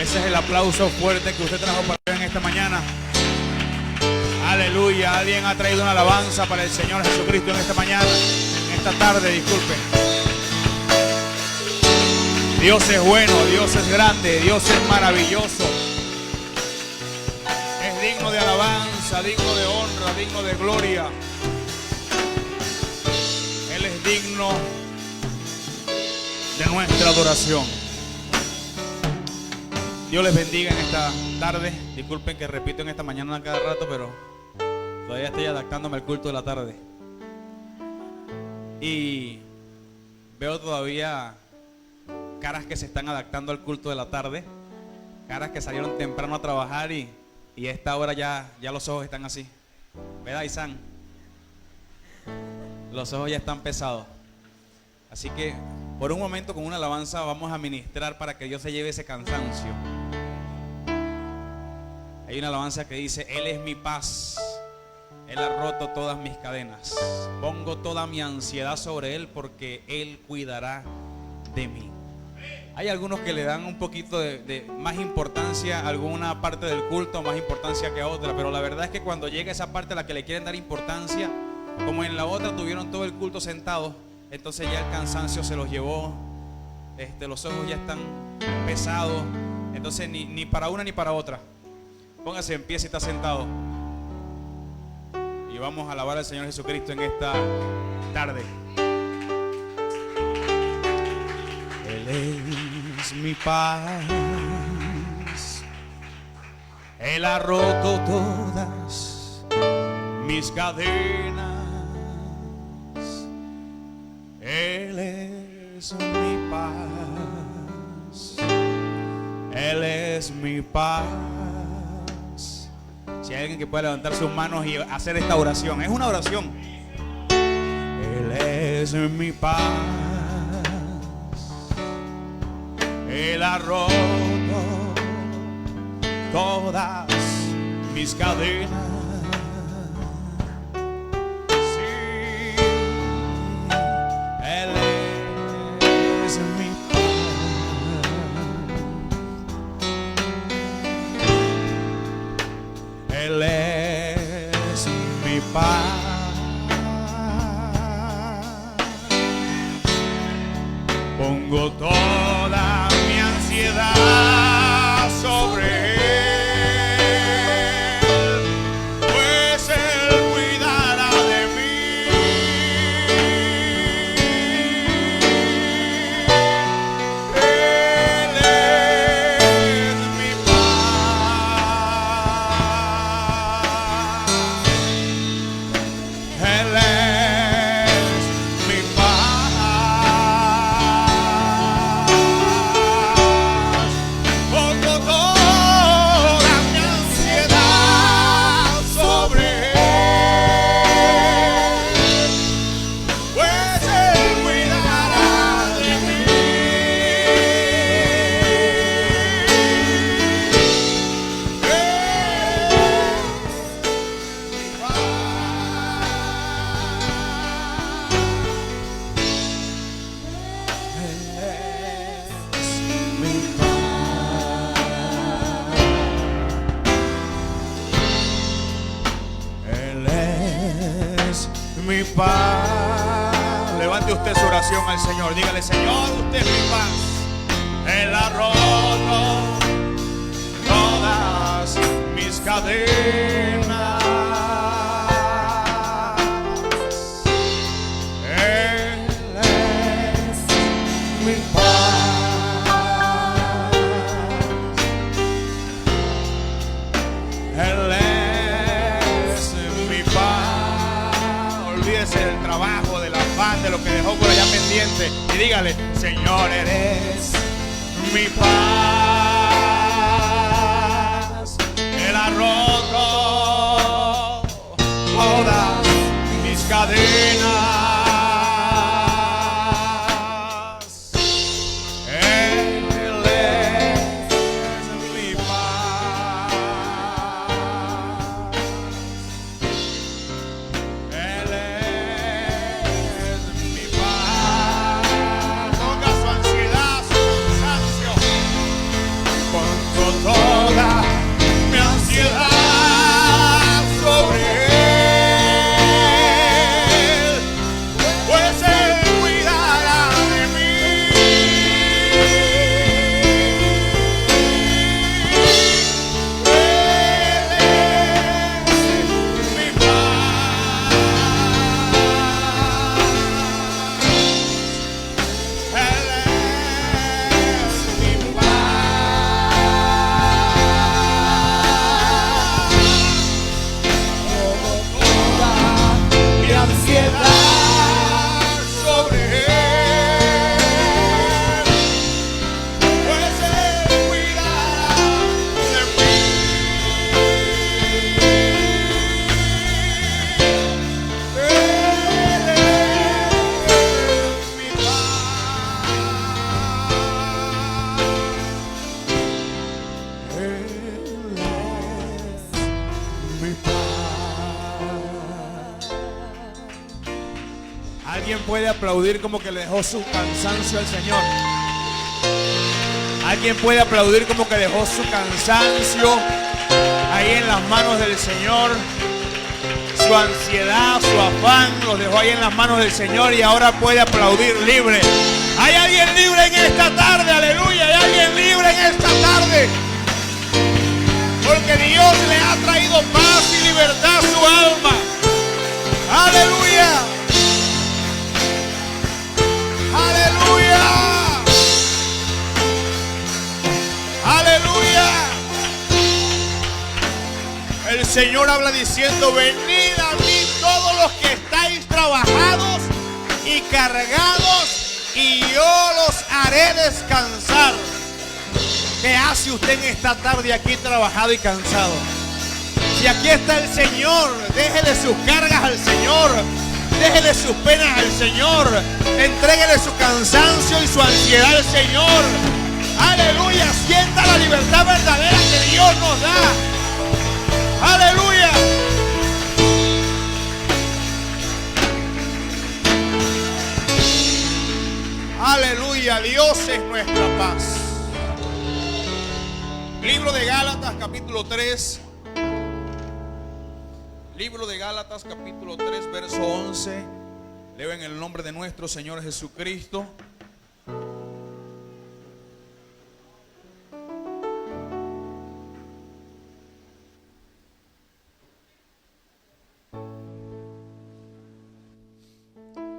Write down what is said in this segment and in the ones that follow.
Ese es el aplauso fuerte que usted trajo para en esta mañana. Aleluya. Alguien ha traído una alabanza para el Señor Jesucristo en esta mañana, en esta tarde, disculpen. Dios es bueno, Dios es grande, Dios es maravilloso. Es digno de alabanza, digno de honra, digno de gloria. Él es digno de nuestra adoración. Dios les bendiga en esta tarde. Disculpen que repito en esta mañana a cada rato, pero todavía estoy adaptándome al culto de la tarde. Y veo todavía caras que se están adaptando al culto de la tarde. Caras que salieron temprano a trabajar y a esta hora ya los ojos están así. ¿Verdad, Isan? Los ojos ya están pesados. Así que por un momento con una alabanza vamos a ministrar para que Dios se lleve ese cansancio. Hay una alabanza que dice: Él es mi paz, Él ha roto todas mis cadenas. Pongo toda mi ansiedad sobre Él porque Él cuidará de mí. Hay algunos que le dan un poquito de más importancia a alguna parte del culto, más importancia que a otra, pero la verdad es que cuando llega esa parte a la que le quieren dar importancia, como en la otra tuvieron todo el culto sentados, entonces ya el cansancio se los llevó, los ojos ya están pesados, entonces ni para una ni para otra. Póngase en pie si está sentado y vamos a alabar al Señor Jesucristo en esta tarde. Él es mi paz, Él ha roto todas mis cadenas. Él es mi paz, Él es mi paz. Si hay alguien que pueda levantar sus manos y hacer esta oración, es una oración. Él es mi paz, Él ha roto todas mis cadenas. Sí, Él es mi paz. Él es mi paz. Pongo toda mi ansiedad sobre Él, pues Él cuidará de mí. Él es mi paz. Él es mi paz. Pongo toda mi ansiedad sobre Él, pues Él cuidará de mí. Él es mi paz. Levante usted su oración al Señor. Dígale: Señor, usted es mi paz. Él ha roto todas mis cadenas. Él es mi paz. Él es mi paz. Olvídese del trabajo, del afán, de lo que dejó por allá pendiente y dígale: Señor, eres mi paz. Él ha roto todas mis cadenas. Él es mi paz. Él es mi paz. Ponga su ansiedad, su cansancio Alguien puede aplaudir como que le dejó su cansancio al Señor. Alguien puede aplaudir como que dejó su cansancio ahí en las manos del Señor. Su ansiedad, su afán, los dejó ahí en las manos del Señor y ahora puede aplaudir libre. Hay alguien libre en esta tarde, aleluya. Hay alguien libre en esta tarde. Porque Dios le ha traído paz y libertad a su alma. Aleluya. Aleluya. Aleluya. El Señor habla diciendo: venid a mí todos los que estáis trabajados y cargados, y yo los haré descansar. ¿Qué hace usted en esta tarde aquí trabajado y cansado? Si aquí está el Señor, déjele sus cargas al Señor, déjele sus penas al Señor, entréguele su cansancio y su ansiedad al Señor. Aleluya, sienta la libertad verdadera que Dios nos da. Aleluya. Aleluya, Dios es nuestra paz. Libro de Gálatas, capítulo 3. Libro de Gálatas, capítulo 3, verso 11. Leo en el nombre de nuestro Señor Jesucristo.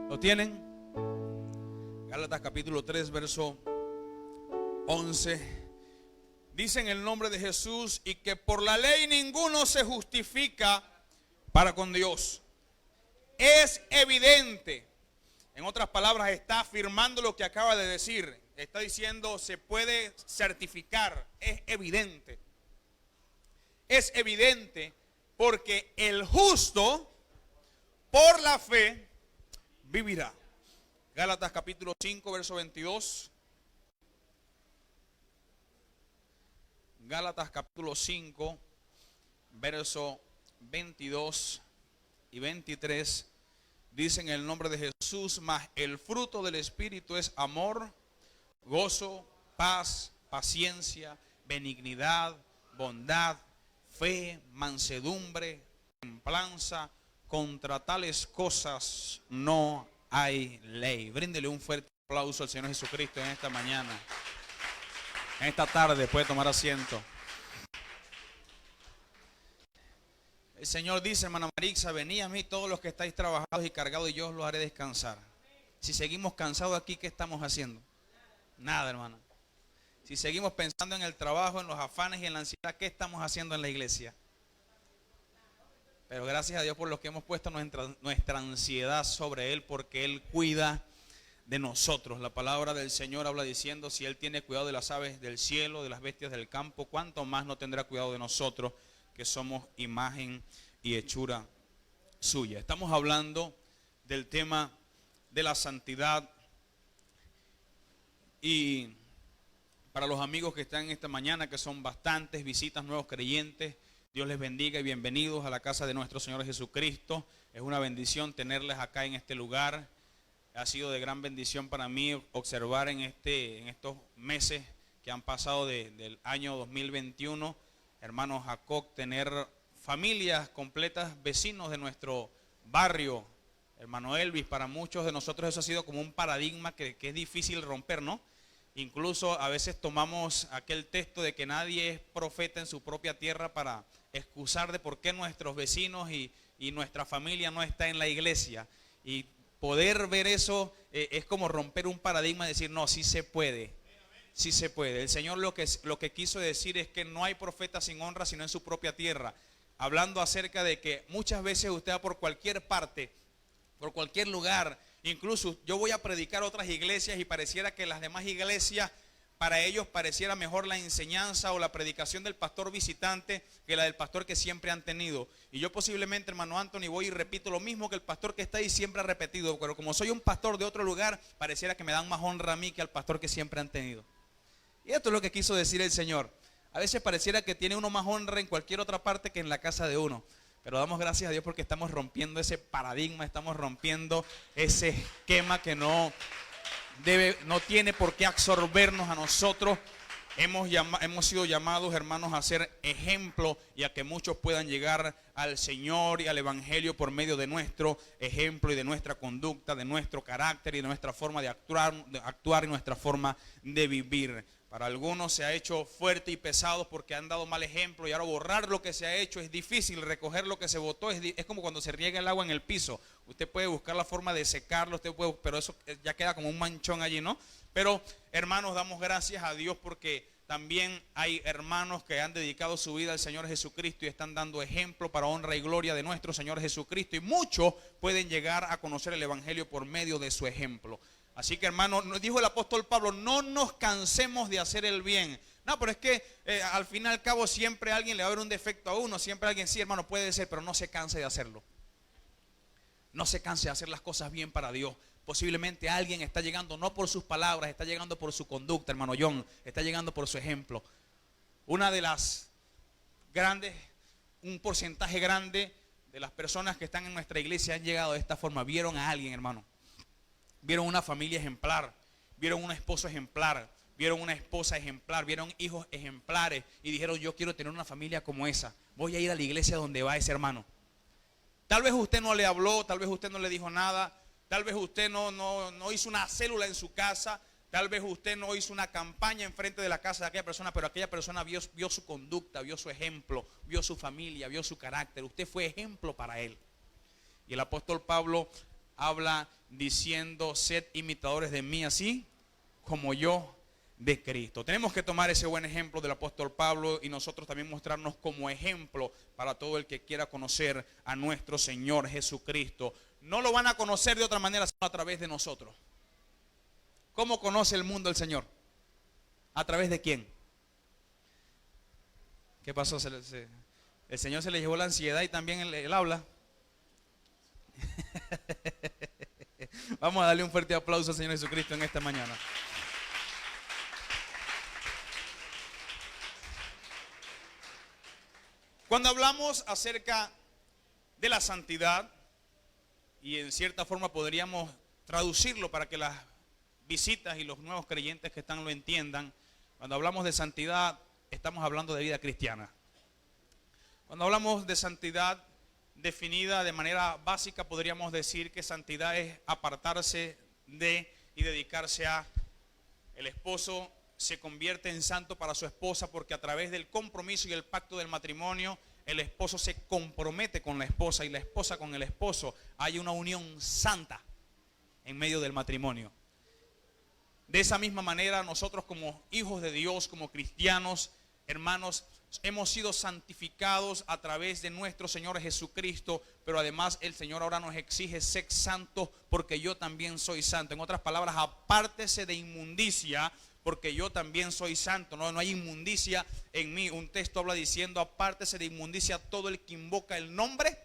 ¿Lo tienen? Gálatas capítulo 3, verso 11. Dice en el nombre de Jesús: y que por la ley ninguno se justifica para con Dios. Es evidente. En otras palabras, está afirmando lo que acaba de decir. Está diciendo, se puede certificar. Es evidente. Es evidente porque el justo por la fe vivirá. Gálatas capítulo 5, verso 22. Gálatas capítulo 5, verso 22 y 23. Dice en el nombre de Jesús: mas el fruto del Espíritu es amor, gozo, paz, paciencia, benignidad, bondad, fe, mansedumbre, templanza. Contra tales cosas no hay ley. Bríndele un fuerte aplauso al Señor Jesucristo en esta mañana. En esta tarde puede tomar asiento. El Señor dice, hermana Marixa: venid a mí todos los que estáis trabajados y cargados, y yo os los haré descansar. Si seguimos cansados aquí, ¿qué estamos haciendo? Nada, hermana. Si seguimos pensando en el trabajo, en los afanes y en la ansiedad, ¿qué estamos haciendo en la iglesia? Pero gracias a Dios por lo que hemos puesto nuestra ansiedad sobre Él, porque Él cuida de nosotros. La palabra del Señor habla diciendo: si Él tiene cuidado de las aves del cielo, de las bestias del campo, ¿cuánto más no tendrá cuidado de nosotros, que somos imagen y hechura suya? Estamos hablando del tema de la santidad. Y para los amigos que están esta mañana, que son bastantes visitas, nuevos creyentes, Dios les bendiga y bienvenidos a la casa de nuestro Señor Jesucristo. Es una bendición tenerles acá en este lugar. Ha sido de gran bendición para mí observar en estos meses que han pasado del año 2021, hermano Jacob, tener familias completas, vecinos de nuestro barrio. Hermano Elvis, para muchos de nosotros eso ha sido como un paradigma que es difícil romper, ¿no? Incluso a veces tomamos aquel texto de que nadie es profeta en su propia tierra para excusar de por qué nuestros vecinos y nuestra familia no está en la iglesia. Y poder ver eso es como romper un paradigma y decir, no, sí se puede. Sí se puede. El Señor lo que quiso decir es que no hay profeta sin honra sino en su propia tierra. Hablando acerca de que muchas veces usted va por cualquier parte, por cualquier lugar. Incluso yo voy a predicar a otras iglesias y pareciera que las demás iglesias, para ellos pareciera mejor la enseñanza o la predicación del pastor visitante que la del pastor que siempre han tenido. Y yo posiblemente, hermano Anthony, voy y repito lo mismo que el pastor que está ahí siempre ha repetido. Pero como soy un pastor de otro lugar, pareciera que me dan más honra a mí que al pastor que siempre han tenido. Y esto es lo que quiso decir el Señor. A veces pareciera que tiene uno más honra en cualquier otra parte que en la casa de uno. Pero damos gracias a Dios porque estamos rompiendo ese paradigma, estamos rompiendo ese esquema que no tiene por qué absorbernos a nosotros. Hemos sido llamados, hermanos, a ser ejemplo y a que muchos puedan llegar al Señor y al Evangelio por medio de nuestro ejemplo y de nuestra conducta, de nuestro carácter y de nuestra forma de actuar y nuestra forma de vivir. Para algunos se ha hecho fuerte y pesado porque han dado mal ejemplo, y ahora borrar lo que se ha hecho es difícil, recoger lo que se botó es como cuando se riega el agua en el piso. Usted puede buscar la forma de secarlo, pero eso ya queda como un manchón allí, ¿no? Pero hermanos, damos gracias a Dios porque también hay hermanos que han dedicado su vida al Señor Jesucristo y están dando ejemplo para honra y gloria de nuestro Señor Jesucristo, y muchos pueden llegar a conocer el Evangelio por medio de su ejemplo. Así que, hermano, nos dijo el apóstol Pablo, no nos cansemos de hacer el bien. No, pero es que al fin y al cabo siempre alguien le va a ver un defecto a uno, siempre alguien, sí, hermano, puede ser, pero no se canse de hacerlo. No se canse de hacer las cosas bien para Dios. Posiblemente alguien está llegando no por sus palabras, está llegando por su conducta, hermano John, está llegando por su ejemplo. Una de las grandes, un porcentaje grande de las personas que están en nuestra iglesia han llegado de esta forma. Vieron a alguien, hermano. Vieron una familia ejemplar, vieron un esposo ejemplar, vieron una esposa ejemplar, vieron hijos ejemplares y dijeron, yo quiero tener una familia como esa. Voy a ir a la iglesia donde va ese hermano. Tal vez usted no le habló, tal vez usted no le dijo nada, tal vez usted no hizo una célula en su casa, tal vez usted no hizo una campaña enfrente de la casa de aquella persona, pero aquella persona vio su conducta, vio su ejemplo, vio su familia, vio su carácter. Usted fue ejemplo para él. Y el apóstol Pablo habla diciendo, sed imitadores de mí así como yo de Cristo. Tenemos que tomar ese buen ejemplo del apóstol Pablo y nosotros también mostrarnos como ejemplo para todo el que quiera conocer a nuestro Señor Jesucristo. No lo van a conocer de otra manera sino a través de nosotros. ¿Cómo conoce el mundo al Señor? ¿A través de quién? ¿Qué pasó? El Señor se le llevó la ansiedad y también el habla. Vamos a darle un fuerte aplauso al Señor Jesucristo en esta mañana. Cuando hablamos acerca de la santidad, y en cierta forma podríamos traducirlo para que las visitas y los nuevos creyentes que están lo entiendan, cuando hablamos de santidad estamos hablando de vida cristiana. Cuando hablamos de santidad definida de manera básica, podríamos decir que santidad es apartarse de y dedicarse a. El esposo se convierte en santo para su esposa porque a través del compromiso y el pacto del matrimonio, el esposo se compromete con la esposa y la esposa con el esposo. Hay una unión santa en medio del matrimonio. De esa misma manera, nosotros como hijos de Dios, como cristianos, hermanos, hemos sido santificados a través de nuestro Señor Jesucristo, pero además el Señor ahora nos exige ser santos porque yo también soy santo. En otras palabras, apártese de inmundicia porque yo también soy santo. No hay inmundicia en mí. Un texto habla diciendo, apártese de inmundicia todo el que invoca el nombre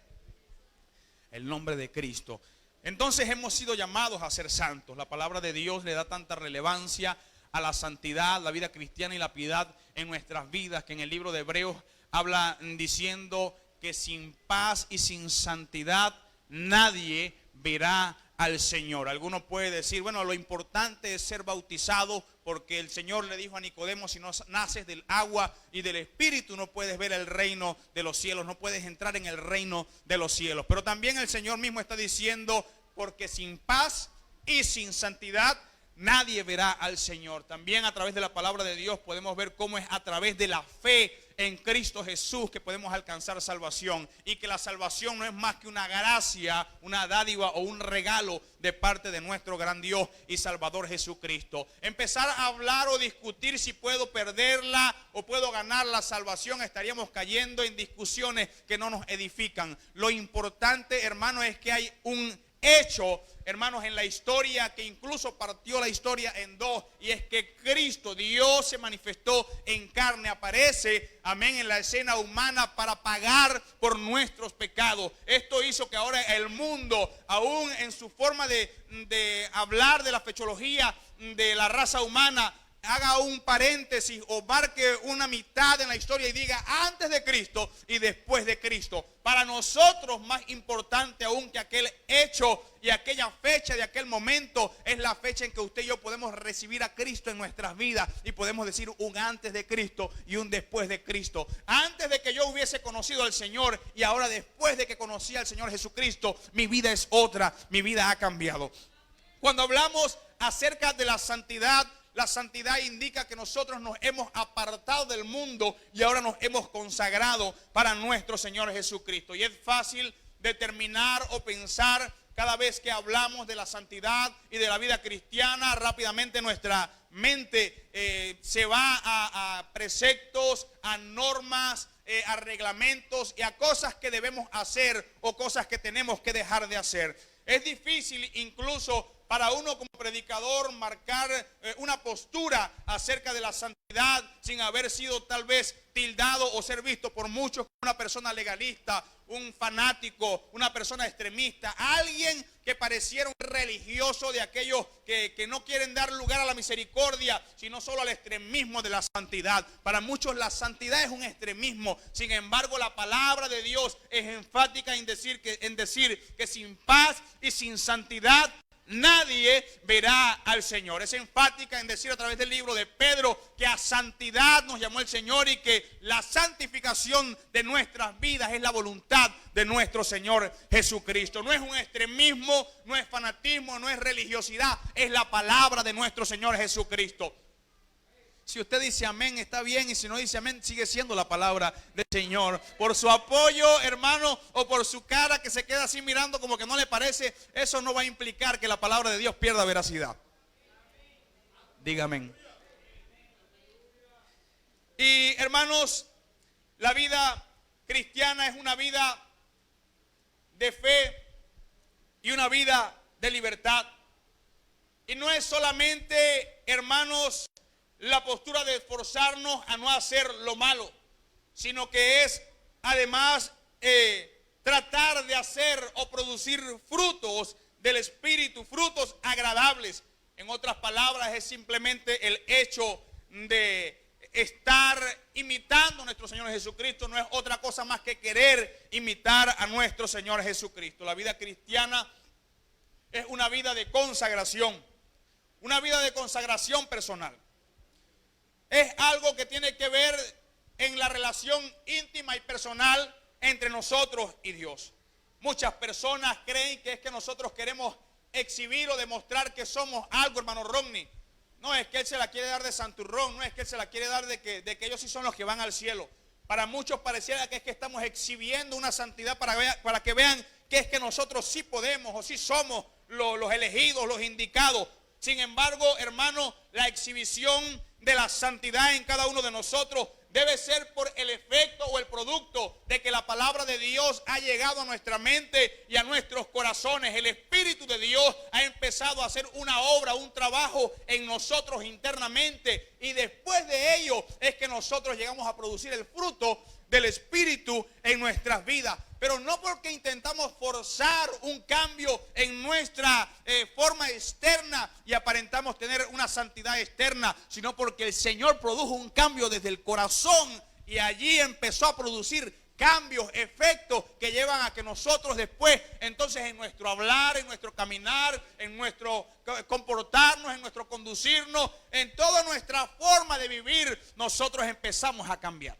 de Cristo. Entonces hemos sido llamados a ser santos. La palabra de Dios le da tanta relevancia a la santidad, la vida cristiana y la piedad en nuestras vidas, que en el libro de Hebreos habla diciendo que sin paz y sin santidad nadie verá al Señor. Alguno puede decir, bueno, lo importante es ser bautizado porque el Señor le dijo a Nicodemo, si no naces del agua y del Espíritu no puedes ver el reino de los cielos, no puedes entrar en el reino de los cielos. Pero también el Señor mismo está diciendo, porque sin paz y sin santidad nadie verá al Señor. También a través de la palabra de Dios podemos ver cómo es a través de la fe en Cristo Jesús que podemos alcanzar salvación, y que la salvación no es más que una gracia, una dádiva o un regalo de parte de nuestro gran Dios y Salvador Jesucristo. Empezar a hablar o discutir si puedo perderla o puedo ganar la salvación, estaríamos cayendo en discusiones que no nos edifican. Lo importante, hermano, es que hay un hecho, hermanos, en la historia que incluso partió la historia en dos, y es que Cristo, Dios, se manifestó en carne, aparece, amén, en la escena humana para pagar por nuestros pecados. Esto hizo que ahora el mundo, aún en su forma de hablar de la fechología de la raza humana, haga un paréntesis o marque una mitad en la historia y diga antes de Cristo y después de Cristo. Para nosotros, más importante aún que aquel hecho y aquella fecha de aquel momento, es la fecha en que usted y yo podemos recibir a Cristo en nuestras vidas y podemos decir un antes de Cristo y un después de Cristo. Antes de que yo hubiese conocido al Señor y ahora después de que conocí al Señor Jesucristo, mi vida es otra, mi vida ha cambiado. Cuando hablamos acerca de la santidad indica que nosotros nos hemos apartado del mundo y ahora nos hemos consagrado para nuestro Señor Jesucristo. Y es fácil determinar o pensar cada vez que hablamos de la santidad y de la vida cristiana, rápidamente nuestra mente se va a preceptos, a normas, a reglamentos y a cosas que debemos hacer o cosas que tenemos que dejar de hacer. Es difícil incluso para uno como predicador marcar una postura acerca de la santidad sin haber sido tal vez tildado o ser visto por muchos como una persona legalista, un fanático, una persona extremista, alguien que pareciera un religioso de aquellos que no quieren dar lugar a la misericordia, sino solo al extremismo de la santidad. Para muchos la santidad es un extremismo, sin embargo la palabra de Dios es enfática en decir que sin paz y sin santidad nadie verá al Señor. Es enfática en decir a través del libro de Pedro que a santidad nos llamó el Señor y que la santificación de nuestras vidas es la voluntad de nuestro Señor Jesucristo. No es un extremismo, no es fanatismo, no es religiosidad, es la palabra de nuestro Señor Jesucristo. Si usted dice amén, está bien, y si no dice amén, sigue siendo la palabra del Señor. Por su apoyo, hermano, o por su cara que se queda así mirando como que no le parece, eso no va a implicar que la palabra de Dios pierda veracidad. Diga amén. Y hermanos, la vida cristiana es una vida de fe y una vida de libertad. Y no es solamente, hermanos, la postura de esforzarnos a no hacer lo malo, sino que es además tratar de hacer o producir frutos del Espíritu, frutos agradables. En otras palabras, es simplemente el hecho de estar imitando a nuestro Señor Jesucristo. No es otra cosa más que querer imitar a nuestro Señor Jesucristo. La vida cristiana es una vida de consagración, una vida de consagración personal. Es algo que tiene que ver en la relación íntima y personal entre nosotros y Dios. Muchas personas creen que es que nosotros queremos exhibir o demostrar que somos algo, hermano Rodney. No es que él se la quiere dar de santurrón, no es que él se la quiere dar de que ellos sí son los que van al cielo. Para muchos pareciera que es que estamos exhibiendo una santidad para que vean que es que nosotros sí podemos o sí somos los elegidos, los indicados. Sin embargo, hermano, la exhibición de la santidad en cada uno de nosotros debe ser por el efecto o el producto de que la palabra de Dios ha llegado a nuestra mente y a nuestros corazones. El Espíritu de Dios ha empezado a hacer una obra, un trabajo en nosotros internamente, y después de ello es que nosotros llegamos a producir el fruto del Espíritu en nuestras vidas. Pero no porque intentamos forzar un cambio en nuestra forma externa y aparentamos tener una santidad externa, sino porque el Señor produjo un cambio desde el corazón y allí empezó a producir cambios, efectos que llevan a que nosotros después, entonces en nuestro hablar, en nuestro caminar, en nuestro comportarnos, en nuestro conducirnos, en toda nuestra forma de vivir, nosotros empezamos a cambiar.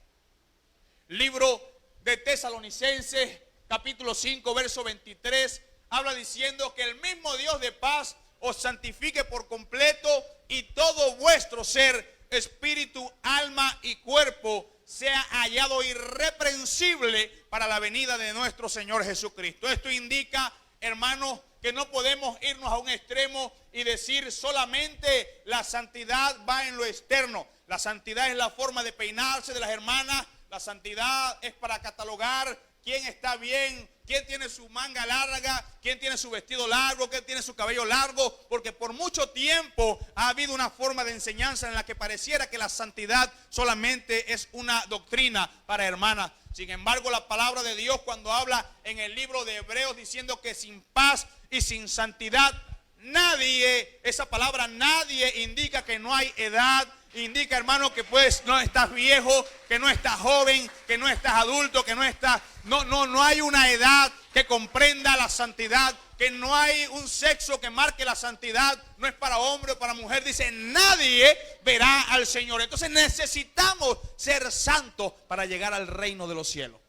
Libro de Tesalonicenses, capítulo 5, verso 23, habla diciendo que el mismo Dios de paz os santifique por completo y todo vuestro ser, espíritu, alma y cuerpo sea hallado irreprensible para la venida de nuestro Señor Jesucristo. Esto indica, hermanos, que no podemos irnos a un extremo y decir solamente la santidad va en lo externo. La santidad es la forma de peinarse de las hermanas. La santidad es para catalogar quién está bien, quién tiene su manga larga, quién tiene su vestido largo, quién tiene su cabello largo, porque por mucho tiempo ha habido una forma de enseñanza en la que pareciera que la santidad solamente es una doctrina para hermanas. Sin embargo, la palabra de Dios, cuando habla en el libro de Hebreos diciendo que sin paz y sin santidad Nadie, esa palabra nadie indica que no hay edad. Indica, hermano, que pues no estás viejo, que no estás joven, que no estás adulto, que no estás... No hay una edad que comprenda la santidad, que no hay un sexo que marque la santidad, no es para hombre o para mujer. Dice, nadie verá al Señor. Entonces necesitamos ser santos para llegar al reino de los cielos.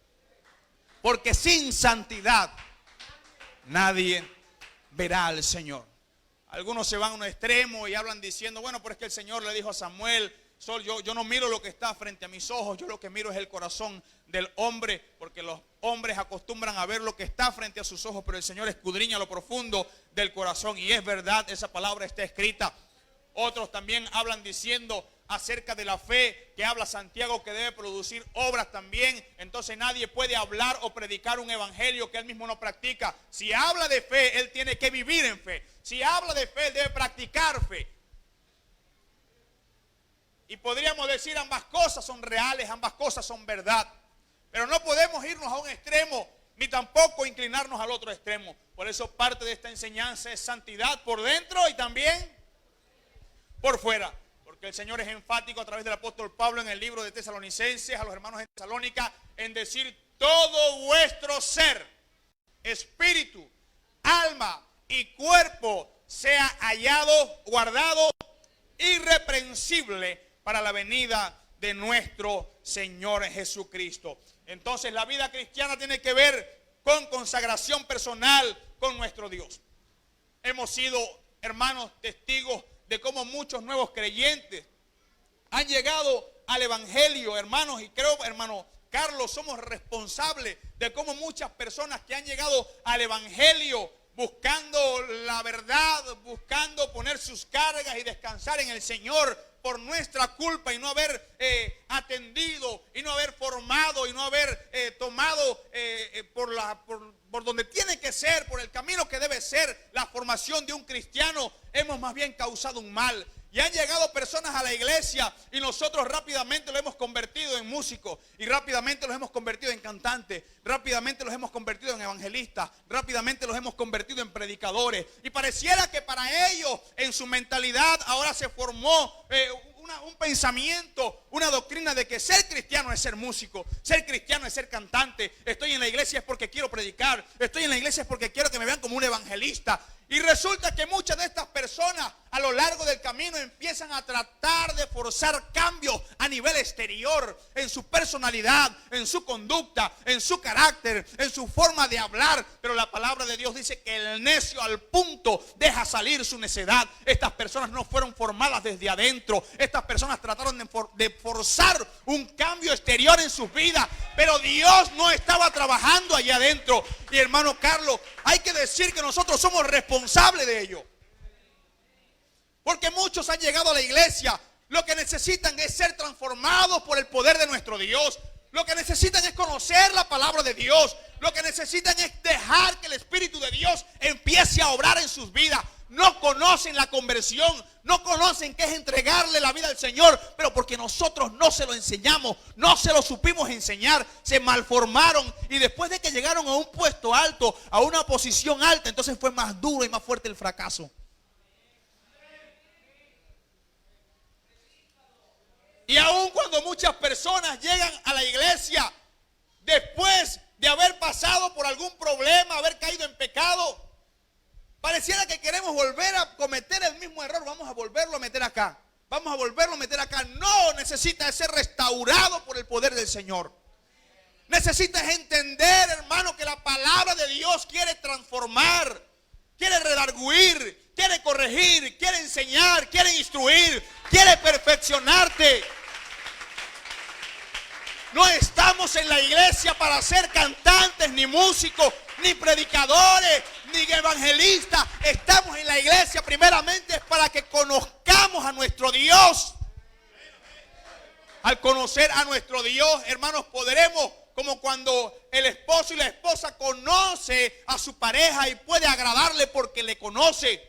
Porque sin santidad nadie verá al Señor. Algunos se van a un extremo y hablan diciendo, bueno, pero es que el Señor le dijo a Samuel, yo no miro lo que está frente a mis ojos, yo lo que miro es el corazón del hombre, porque los hombres acostumbran a ver lo que está frente a sus ojos, pero el Señor escudriña lo profundo del corazón. Y es verdad, esa palabra está escrita. Otros también hablan diciendo acerca de la fe, que habla Santiago, que debe producir obras también. Entonces nadie puede hablar o predicar un evangelio que él mismo no practica. Si habla de fe, él tiene que vivir en fe. Si habla de fe, él debe practicar fe. Y podríamos decir, ambas cosas son reales, ambas cosas son verdad. Pero no podemos irnos a un extremo, ni tampoco inclinarnos al otro extremo. Por eso parte de esta enseñanza es santidad por dentro y también por fuera. Porque el Señor es enfático a través del apóstol Pablo en el libro de Tesalonicenses a los hermanos de Tesalónica en decir, todo vuestro ser, espíritu, alma y cuerpo sea hallado, guardado, irreprensible para la venida de nuestro Señor Jesucristo. Entonces la vida cristiana tiene que ver con consagración personal con nuestro Dios. Hemos sido, hermanos, testigos de cómo muchos nuevos creyentes han llegado al evangelio, hermanos, y creo, hermano Carlos, somos responsables de cómo muchas personas que han llegado al evangelio buscando la verdad, buscando poner sus cargas y descansar en el Señor por nuestra culpa y no haber atendido y no haber formado y no haber tomado por donde tiene que ser, por el camino que debe ser la formación de un cristiano, hemos más bien causado un mal. Y han llegado personas a la iglesia y nosotros rápidamente los hemos convertido en músicos y rápidamente los hemos convertido en cantantes, rápidamente los hemos convertido en evangelistas, rápidamente los hemos convertido en predicadores. Y pareciera que para ellos en su mentalidad ahora se formó un pensamiento, una doctrina de que ser cristiano es ser músico, ser cristiano es ser cantante. Estoy en la iglesia es porque quiero predicar, estoy en la iglesia es porque quiero que me vean como un evangelista. Y resulta que muchas de estas personas a lo largo del camino empiezan a tratar de forzar cambios a nivel exterior, en su personalidad, en su conducta, en su carácter, en su forma de hablar. Pero la palabra de Dios dice que el necio al punto deja salir su necedad. Estas personas no fueron formadas desde adentro. Estas personas trataron de forzar un cambio exterior en sus vidas, pero Dios no estaba trabajando allá adentro. Y hermano Carlos, hay que decir que nosotros somos responsables de ello. Porque muchos han llegado a la iglesia, lo que necesitan es ser transformados por el poder de nuestro Dios. Lo que necesitan es conocer la palabra de Dios. Lo que necesitan es dejar que el Espíritu de Dios empiece a obrar en sus vidas. No conocen la conversión, no conocen qué es entregarle la vida al Señor, pero porque nosotros no se lo enseñamos, no se lo supimos enseñar, se malformaron y después de que llegaron a un puesto alto, a una posición alta, entonces fue más duro y más fuerte el fracaso. Y aun cuando muchas personas llegan a la iglesia después de haber pasado por algún problema, haber caído en pecado, pareciera que queremos volver a cometer el mismo error. Vamos a volverlo a meter acá. Vamos a volverlo a meter acá. No, necesita ser restaurado por el poder del Señor. Necesitas entender, hermano, que la palabra de Dios quiere transformar, quiere redarguir, quiere corregir, quiere enseñar, quiere instruir, quiere perfeccionarte. No estamos en la iglesia para ser cantantes, ni músicos, ni predicadores, ni evangelistas. Estamos en la iglesia primeramente para que conozcamos a nuestro Dios. Al conocer a nuestro Dios, hermanos, podremos, como cuando el esposo y la esposa conoce a su pareja y puede agradarle porque le conoce.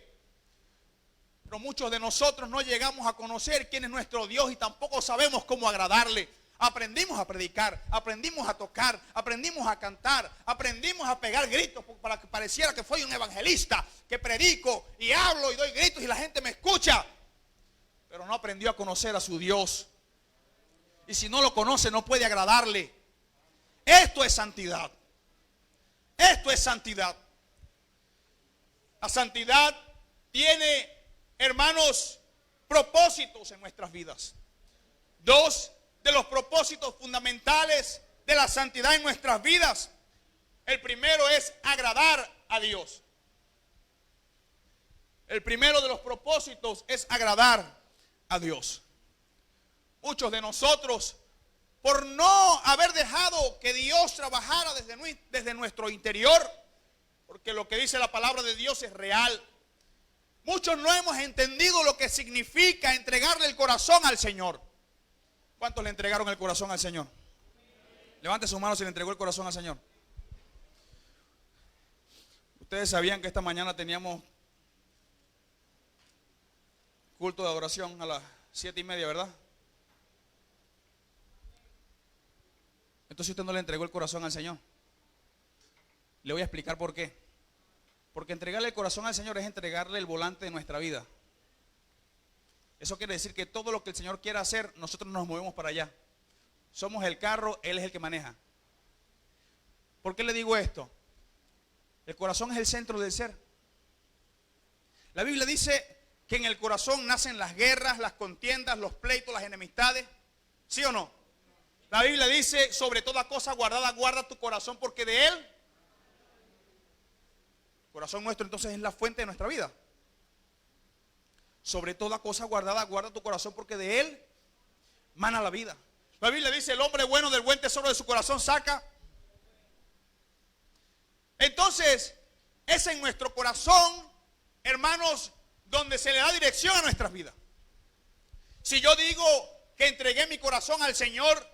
Pero muchos de nosotros no llegamos a conocer quién es nuestro Dios y tampoco sabemos cómo agradarle. Aprendimos a predicar, aprendimos a tocar, aprendimos a cantar, aprendimos a pegar gritos para que pareciera que soy un evangelista, que predico y hablo y doy gritos y la gente me escucha. Pero no aprendió a conocer a su Dios. Y si no lo conoce, no puede agradarle. Esto es santidad. Esto es santidad. La santidad tiene, hermanos, propósitos en nuestras vidas. Dos de los propósitos fundamentales de la santidad en nuestras vidas. El primero es agradar a Dios. El primero de los propósitos es agradar a Dios. Muchos de nosotros, por no haber dejado que Dios trabajara desde nuestro interior, porque lo que dice la palabra de Dios es real, muchos no hemos entendido lo que significa entregarle el corazón al Señor. ¿Cuántos le entregaron el corazón al Señor? Levante su mano si le entregó el corazón al Señor. Ustedes sabían que esta mañana teníamos culto de adoración a las 7:30, ¿verdad? Entonces usted no le entregó el corazón al Señor. Le voy a explicar por qué. Porque entregarle el corazón al Señor es entregarle el volante de nuestra vida. Eso quiere decir que todo lo que el Señor quiera hacer, nosotros nos movemos para allá. Somos el carro, Él es el que maneja. ¿Por qué le digo esto? El corazón es el centro del ser. La Biblia dice que en el corazón nacen las guerras, las contiendas, los pleitos, las enemistades. ¿Sí o no? La Biblia dice, sobre toda cosa guardada, guarda tu corazón porque de él. El corazón nuestro entonces es la fuente de nuestra vida. Sobre toda cosa guardada, guarda tu corazón porque de él mana la vida. La Biblia dice, el hombre bueno del buen tesoro de su corazón saca. Entonces, es en nuestro corazón, hermanos, donde se le da dirección a nuestras vidas. Si yo digo que entregué mi corazón al Señor,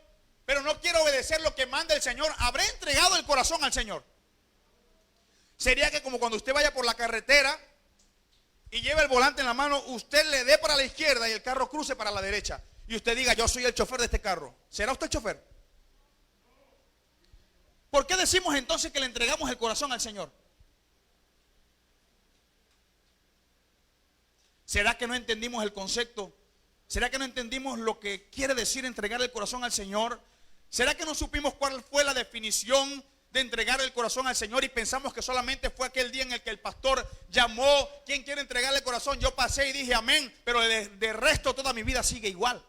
pero no quiero obedecer lo que manda el Señor, ¿habré entregado el corazón al Señor? Sería que como cuando usted vaya por la carretera y lleva el volante en la mano, usted le dé para la izquierda y el carro cruce para la derecha. Y usted diga, yo soy el chofer de este carro. ¿Será usted el chofer? ¿Por qué decimos entonces que le entregamos el corazón al Señor? ¿Será que no entendimos el concepto? ¿Será que no entendimos lo que quiere decir entregar el corazón al Señor? ¿Será que no supimos cuál fue la definición de entregar el corazón al Señor y pensamos que solamente fue aquel día en el que el pastor llamó, ¿quién quiere entregarle el corazón? Yo pasé y dije amén, pero de resto toda mi vida sigue igual.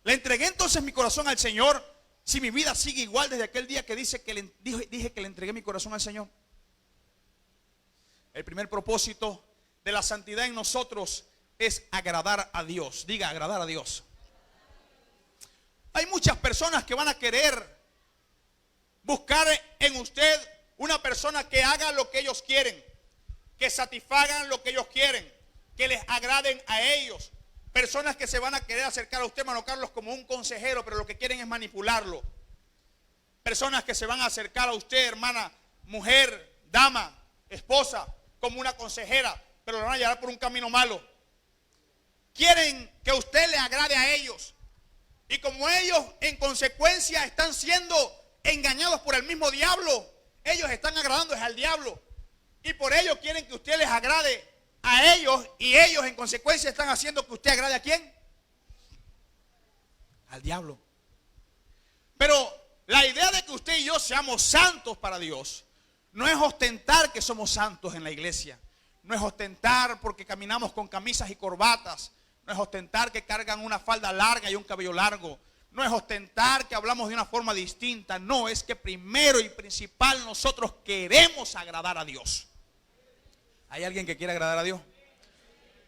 Le entregué entonces mi corazón al Señor, si mi vida sigue igual desde aquel día que dije que le entregué mi corazón al Señor. El primer propósito de la santidad en nosotros es agradar a Dios. Diga, agradar a Dios. Hay muchas personas que van a querer buscar en usted una persona que haga lo que ellos quieren, que satisfagan lo que ellos quieren, que les agraden a ellos. Personas que se van a querer acercar a usted, hermano Carlos, como un consejero, pero lo que quieren es manipularlo. Personas que se van a acercar a usted, hermana, mujer, dama, esposa, como una consejera, pero lo van a llevar por un camino malo. Quieren que usted le agrade a ellos. Y como ellos en consecuencia están siendo engañados por el mismo diablo, ellos están agradando al diablo. Y por ello quieren que usted les agrade a ellos. Y ellos en consecuencia están haciendo que usted agrade ¿a quién? Al diablo. Pero la idea de que usted y yo seamos santos para Dios no es ostentar que somos santos en la iglesia. No es ostentar porque caminamos con camisas y corbatas. No es ostentar que cargan una falda larga y un cabello largo. No es ostentar que hablamos de una forma distinta. No, es que primero y principal nosotros queremos agradar a Dios. ¿Hay alguien que quiere agradar a Dios?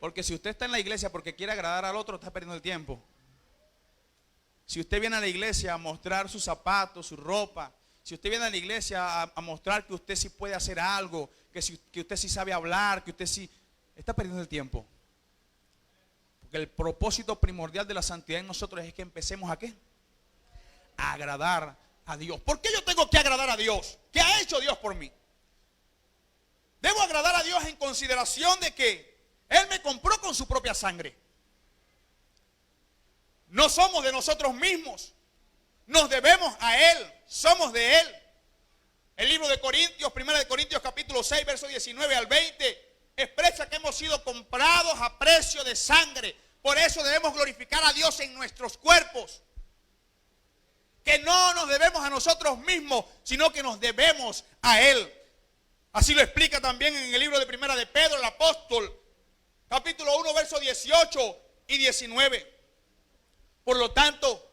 Porque si usted está en la iglesia porque quiere agradar al otro, está perdiendo el tiempo. Si usted viene a la iglesia a mostrar sus zapatos, su ropa, si usted viene a la iglesia a mostrar que usted sí puede hacer algo, que usted sí sabe hablar, que usted sí, está perdiendo el tiempo. Porque el propósito primordial de la santidad en nosotros es que empecemos ¿a qué? A agradar a Dios. ¿Por qué yo tengo que agradar a Dios? ¿Qué ha hecho Dios por mí? Debo agradar a Dios en consideración de que Él me compró con su propia sangre. No somos de nosotros mismos. nos debemos a Él, somos de Él. El libro de Corintios, 1 de Corintios capítulo 6, verso 19 al 20, expresa que hemos sido comprados a precio de sangre. Por eso debemos glorificar a Dios en nuestros cuerpos. Que no nos debemos a nosotros mismos, sino que nos debemos a Él. Así lo explica también en el libro de 1 de Pedro, el apóstol, capítulo 1, versos 18 y 19. Por lo tanto,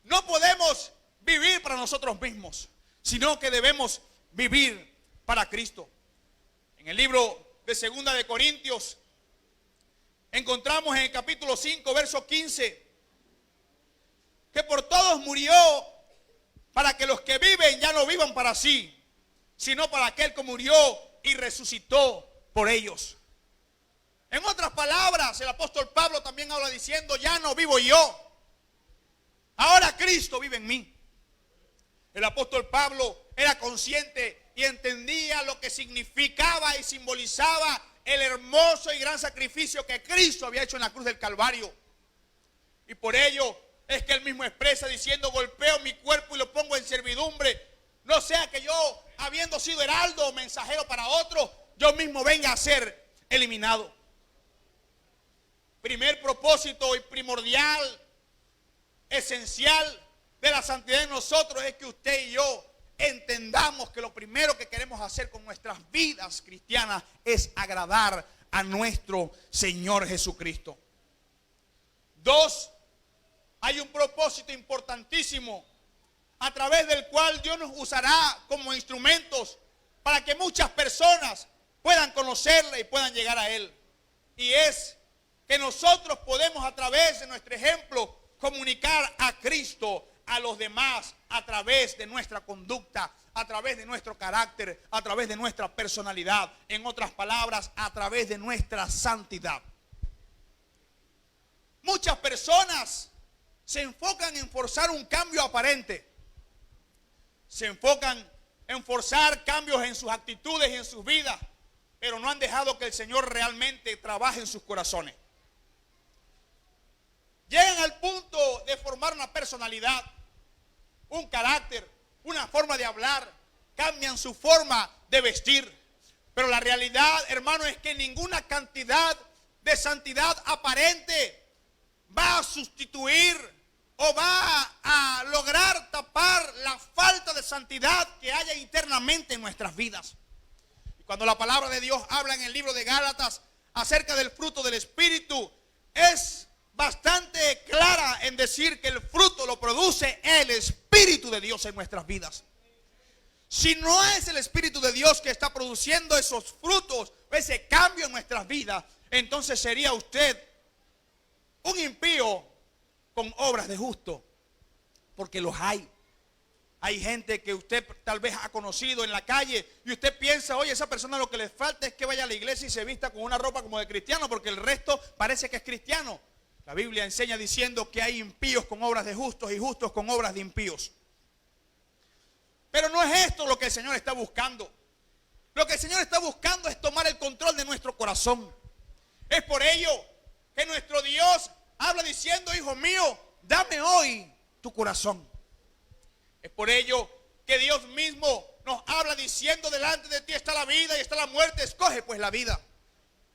no podemos vivir para nosotros mismos, sino que debemos vivir para Cristo. En el libro de 2 de Corintios, encontramos en el capítulo 5, verso 15, que por todos murió para que los que viven ya no vivan para sí, sino para aquel que murió y resucitó por ellos. En otras palabras, el apóstol Pablo también habla diciendo, ya no vivo yo, ahora Cristo vive en mí. El apóstol Pablo era consciente y entendía lo que significaba y simbolizaba el hermoso y gran sacrificio que Cristo había hecho en la cruz del Calvario. Y por ello es que él mismo expresa diciendo, golpeo mi cuerpo y lo pongo en servidumbre, no sea que yo, habiendo sido heraldo o mensajero para otro, yo mismo venga a ser eliminado. Primer propósito y primordial, esencial de la santidad en nosotros es que usted y yo entendamos que lo primero que queremos hacer con nuestras vidas cristianas es agradar a nuestro Señor Jesucristo. 2, hay un propósito importantísimo a través del cual Dios nos usará como instrumentos para que muchas personas puedan conocerle y puedan llegar a Él. Y es que nosotros podemos a través de nuestro ejemplo comunicar a Cristo a los demás a través de nuestra conducta, a través de nuestro carácter, a través de nuestra personalidad, en otras palabras, a través de nuestra santidad. Muchas personas se enfocan en forzar un cambio aparente, se enfocan en forzar cambios en sus actitudes y en sus vidas, pero no han dejado que el Señor realmente trabaje en sus corazones. Llegan al punto de formar una personalidad, un carácter, una forma de hablar, cambian su forma de vestir. Pero la realidad, hermano, es que ninguna cantidad de santidad aparente va a sustituir o va a lograr tapar la falta de santidad que haya internamente en nuestras vidas. Y cuando la palabra de Dios habla en el libro de Gálatas acerca del fruto del Espíritu, es bastante clara en decir que el fruto lo produce el Espíritu de Dios en nuestras vidas. Si no es el Espíritu de Dios que está produciendo esos frutos, ese cambio en nuestras vidas, entonces sería usted un impío con obras de justo, porque los hay. Hay gente que usted tal vez ha conocido en la calle y usted piensa, oye, esa persona lo que le falta es que vaya a la iglesia y se vista con una ropa como de cristiano, porque el resto parece que es cristiano. La Biblia enseña diciendo que hay impíos con obras de justos y justos con obras de impíos. Pero no es esto lo que el Señor está buscando. Lo que el Señor está buscando es tomar el control de nuestro corazón. Es por ello que nuestro Dios habla diciendo, hijo mío, dame hoy tu corazón. Es por ello que Dios mismo nos habla diciendo, delante de ti está la vida y está la muerte, escoge pues la vida.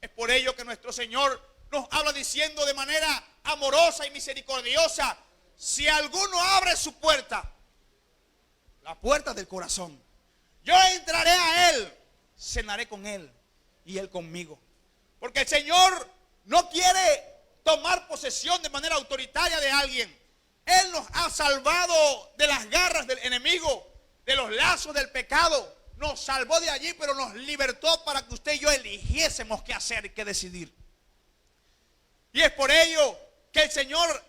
Es por ello que nuestro Señor nos habla diciendo de manera amorosa y misericordiosa, si alguno abre su puerta, la puerta del corazón, yo entraré a él, cenaré con él y él conmigo. Porque el Señor no quiere tomar posesión de manera autoritaria de alguien. Él nos ha salvado de las garras del enemigo, de los lazos del pecado. Nos salvó de allí, pero nos libertó para que usted y yo eligiésemos qué hacer y qué decidir. Y es por ello que el Señor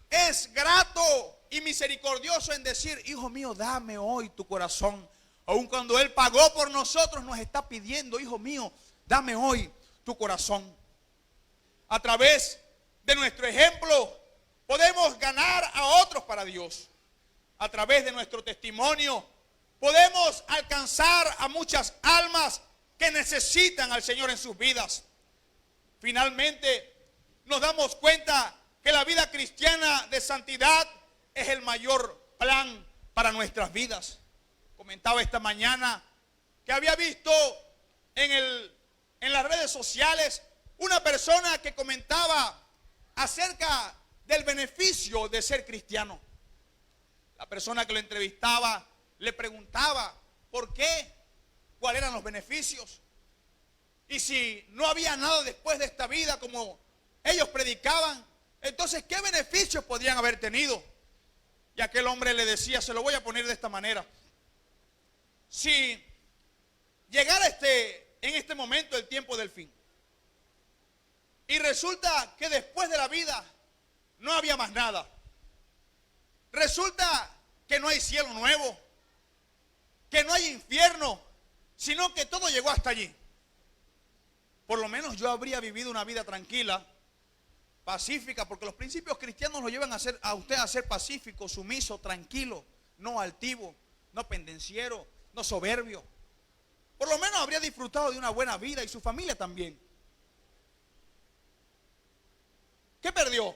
es grato y misericordioso en decir, hijo mío, dame hoy tu corazón. Aun cuando Él pagó por nosotros, nos está pidiendo, hijo mío, dame hoy tu corazón. A través de nuestro ejemplo podemos ganar a otros para Dios. A través de nuestro testimonio podemos alcanzar a muchas almas que necesitan al Señor en sus vidas. Finalmente, nos damos cuenta que la vida cristiana de santidad es el mayor plan para nuestras vidas. Comentaba esta mañana que había visto en las redes sociales una persona que comentaba acerca del beneficio de ser cristiano. La persona que lo entrevistaba le preguntaba por qué, cuáles eran los beneficios. Y si no había nada después de esta vida como ellos predicaban, entonces ¿qué beneficios podrían haber tenido? Y aquel hombre le decía, se lo voy a poner de esta manera: si llegara en este momento el tiempo del fin, y resulta que después de la vida no había más nada, resulta que no hay cielo nuevo, que no hay infierno, sino que todo llegó hasta allí, por lo menos yo habría vivido una vida tranquila, pacífica, porque los principios cristianos lo llevan a usted a ser pacífico, sumiso, tranquilo, no altivo, no pendenciero, no soberbio. Por lo menos habría disfrutado de una buena vida y su familia también. ¿Qué perdió?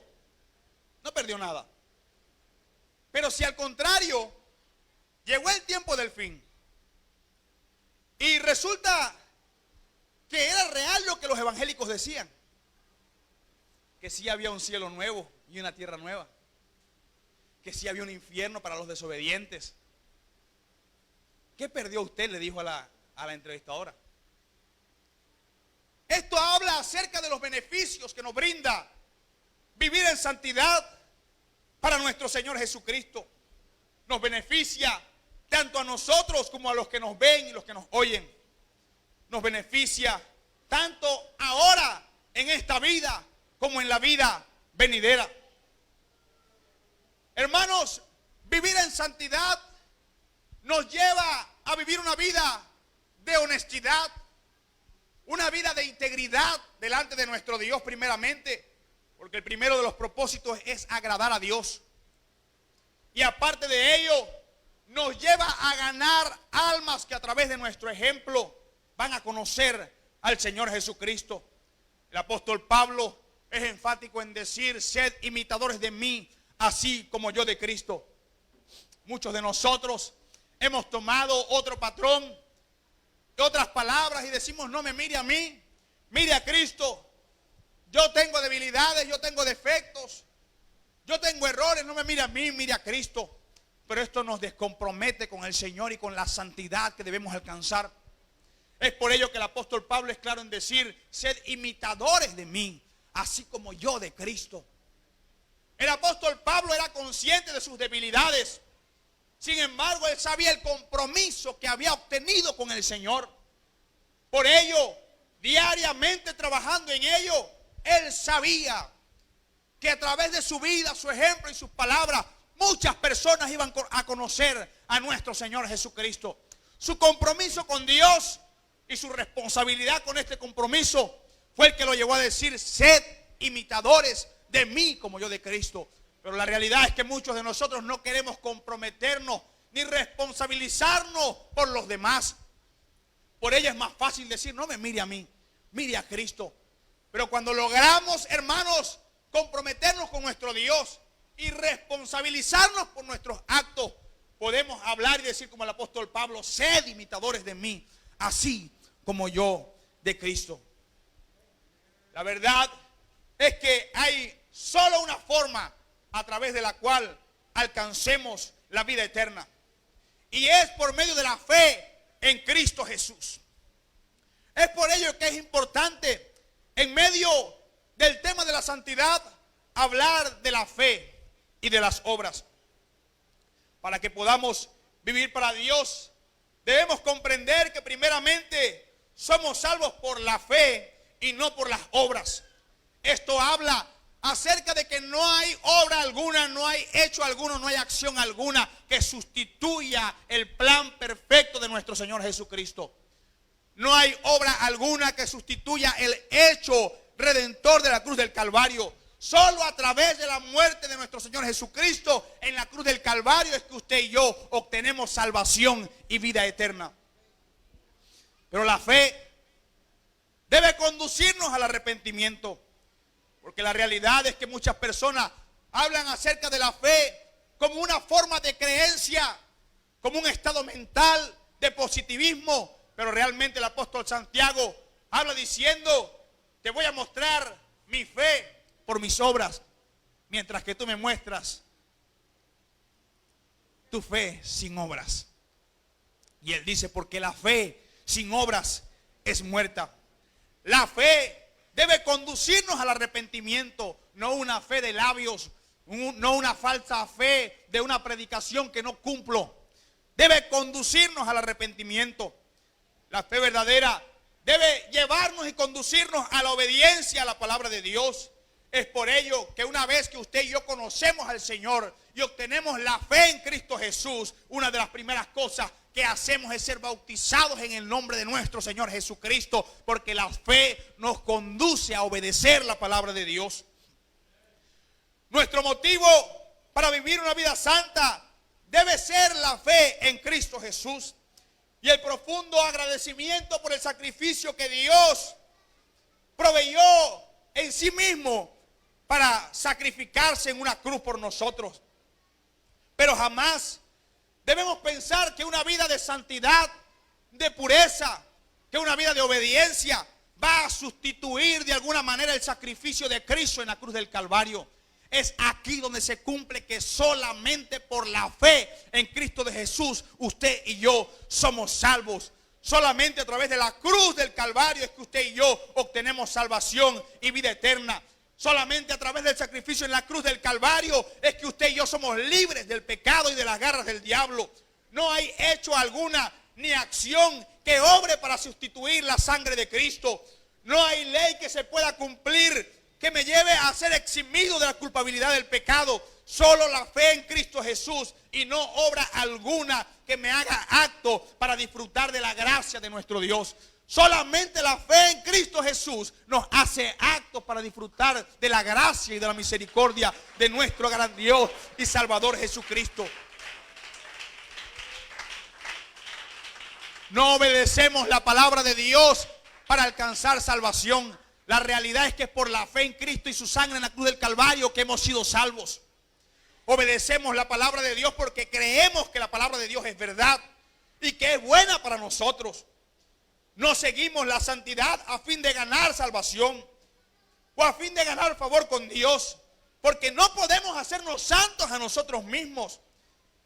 No perdió nada. Pero si al contrario llegó el tiempo del fin y resulta que era real lo que los evangélicos decían, que sí había un cielo nuevo y una tierra nueva, que sí había un infierno para los desobedientes, ¿qué perdió usted?, le dijo a la entrevistadora. Esto habla acerca de los beneficios que nos brinda vivir en santidad para nuestro Señor Jesucristo. Nos beneficia tanto a nosotros como a los que nos ven y los que nos oyen. Nos beneficia tanto ahora en esta vida como en la vida venidera. Hermanos, vivir en santidad nos lleva a vivir una vida de honestidad, una vida de integridad delante de nuestro Dios primeramente, porque el primero de los propósitos es agradar a Dios. Y aparte de ello, nos lleva a ganar almas que a través de nuestro ejemplo van a conocer al Señor Jesucristo. El apóstol Pablo es enfático en decir: sed imitadores de mí, así como yo de Cristo. Muchos de nosotros hemos tomado otro patrón, otras palabras, y decimos: no me mire a mí, mire a Cristo. Yo tengo debilidades, yo tengo defectos, yo tengo errores, no me mire a mí, mire a Cristo. Pero esto nos descompromete con el Señor y con la santidad que debemos alcanzar. Es por ello que el apóstol Pablo es claro en decir: sed imitadores de mí, así como yo de Cristo. El apóstol Pablo era consciente de sus debilidades. Sin embargo, él sabía el compromiso que había obtenido con el Señor. Por ello, diariamente trabajando en ello, él sabía que a través de su vida, su ejemplo y sus palabras, muchas personas iban a conocer a nuestro Señor Jesucristo. Su compromiso con Dios y su responsabilidad con este compromiso fue el que lo llevó a decir: sed imitadores de mí como yo de Cristo. Pero la realidad es que muchos de nosotros no queremos comprometernos ni responsabilizarnos por los demás. Por ello es más fácil decir: no me mire a mí, mire a Cristo. Pero cuando logramos, hermanos, comprometernos con nuestro Dios y responsabilizarnos por nuestros actos, podemos hablar y decir como el apóstol Pablo: sed imitadores de mí, así como yo de Cristo. La verdad es que hay solo una forma a través de la cual alcancemos la vida eterna, y es por medio de la fe en Cristo Jesús. Es por ello que es importante, en medio del tema de la santidad, hablar de la fe y de las obras. Para que podamos vivir para Dios, debemos comprender que primeramente somos salvos por la fe y no por las obras. Esto habla acerca de que no hay obra alguna, no hay hecho alguno, no hay acción alguna que sustituya el plan perfecto de nuestro Señor Jesucristo. No hay obra alguna que sustituya el hecho redentor de la cruz del Calvario. Solo a través de la muerte de nuestro Señor Jesucristo en la cruz del Calvario es que usted y yo obtenemos salvación y vida eterna. Pero la fe debe conducirnos al arrepentimiento, porque la realidad es que muchas personas hablan acerca de la fe como una forma de creencia, como un estado mental de positivismo. Pero realmente el apóstol Santiago habla diciendo: te voy a mostrar mi fe por mis obras, mientras que tú me muestras tu fe sin obras. Y él dice: porque la fe sin obras es muerta. La fe debe conducirnos al arrepentimiento, no una fe de labios, no una falsa fe de una predicación que no cumplo. Debe conducirnos al arrepentimiento. La fe verdadera debe llevarnos y conducirnos a la obediencia a la palabra de Dios. Es por ello que una vez que usted y yo conocemos al Señor y obtenemos la fe en Cristo Jesús, una de las primeras cosas que hacemos es ser bautizados en el nombre de nuestro Señor Jesucristo, porque la fe nos conduce a obedecer la palabra de Dios. Nuestro motivo para vivir una vida santa debe ser la fe en Cristo Jesús y el profundo agradecimiento por el sacrificio que Dios proveyó en sí mismo para sacrificarse en una cruz por nosotros. Pero jamás debemos pensar que una vida de santidad, de pureza, que una vida de obediencia va a sustituir de alguna manera el sacrificio de Cristo en la cruz del Calvario. Es aquí donde se cumple que solamente por la fe en Cristo de Jesús usted y yo somos salvos. Solamente a través de la cruz del Calvario es que usted y yo obtenemos salvación y vida eterna. Solamente a través del sacrificio en la cruz del Calvario es que usted y yo somos libres del pecado y de las garras del diablo. No hay hecho alguna ni acción que obre para sustituir la sangre de Cristo. No hay ley que se pueda cumplir que me lleve a ser eximido de la culpabilidad del pecado. Solo la fe en Cristo Jesús y no obra alguna que me haga acto para disfrutar de la gracia de nuestro Dios. Solamente la fe en Cristo Jesús nos hace actos para disfrutar de la gracia y de la misericordia de nuestro gran Dios y Salvador Jesucristo. No obedecemos la palabra de Dios para alcanzar salvación. La realidad es que es por la fe en Cristo y su sangre en la cruz del Calvario que hemos sido salvos. Obedecemos la palabra de Dios porque creemos que la palabra de Dios es verdad y que es buena para nosotros. No seguimos la santidad a fin de ganar salvación o a fin de ganar favor con Dios, porque no podemos hacernos santos a nosotros mismos,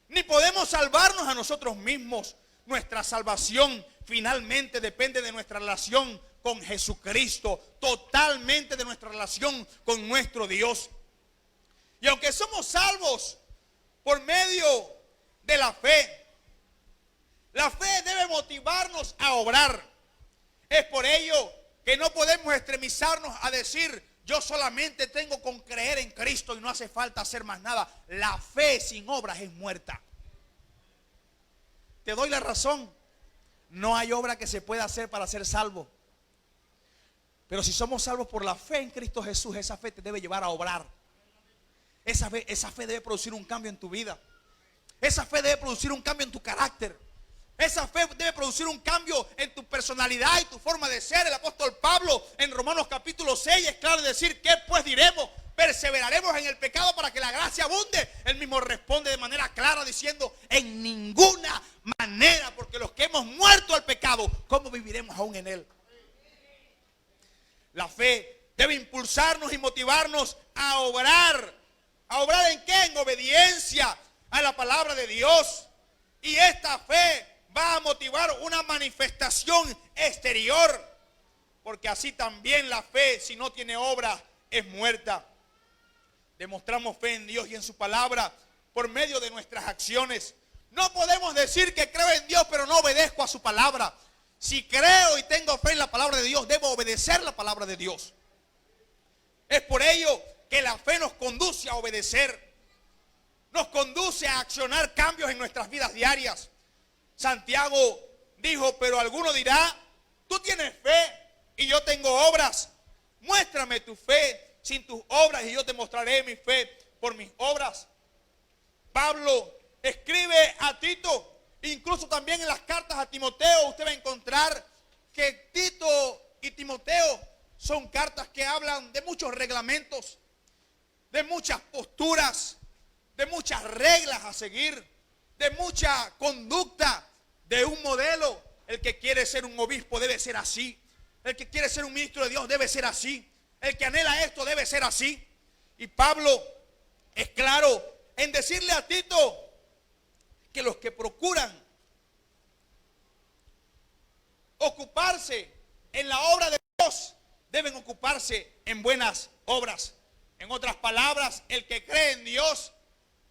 ni podemos salvarnos a nosotros mismos. Nuestra salvación finalmente depende de nuestra relación con Jesucristo, totalmente de nuestra relación con nuestro Dios. Y aunque somos salvos por medio de la fe debe motivarnos a obrar. Es por ello que no podemos extremizarnos a decir: yo solamente tengo con creer en Cristo y no hace falta hacer más nada. La fe sin obras es muerta. Te doy la razón. No hay obra que se pueda hacer para ser salvo. Pero si somos salvos por la fe en Cristo Jesús, esa fe te debe llevar a obrar. Esa fe debe producir un cambio en tu vida. Esa fe debe producir un cambio en tu carácter. Esa fe debe producir un cambio en tu personalidad y tu forma de ser. El apóstol Pablo en Romanos capítulo 6 es claro de decir: ¿qué pues diremos? ¿Perseveraremos en el pecado para que la gracia abunde? Él mismo responde de manera clara diciendo: en ninguna manera, porque los que hemos muerto al pecado, ¿cómo viviremos aún en él? La fe debe impulsarnos y motivarnos a obrar. ¿A obrar en qué? En obediencia a la palabra de Dios. Y esta fe va a motivar una manifestación exterior, porque así también la fe, si no tiene obra, es muerta. Demostramos fe en Dios y en su palabra por medio de nuestras acciones. No podemos decir que creo en Dios pero no obedezco a su palabra. Si creo y tengo fe en la palabra de Dios, debo obedecer la palabra de Dios. Es por ello que la fe nos conduce a obedecer. Nos conduce a accionar cambios en nuestras vidas diarias. Santiago dijo: pero alguno dirá: tú tienes fe y yo tengo obras. Muéstrame tu fe sin tus obras y yo te mostraré mi fe por mis obras. Pablo escribe a Tito, incluso también en las cartas a Timoteo, usted va a encontrar que Tito y Timoteo son cartas que hablan de muchos reglamentos, de muchas posturas, de muchas reglas a seguir, de mucha conducta, de un modelo. El que quiere ser un obispo debe ser así. El que quiere ser un ministro de Dios debe ser así. El que anhela esto debe ser así. Y Pablo es claro en decirle a Tito que los que procuran ocuparse en la obra de Dios deben ocuparse en buenas obras. En otras palabras, el que cree en Dios,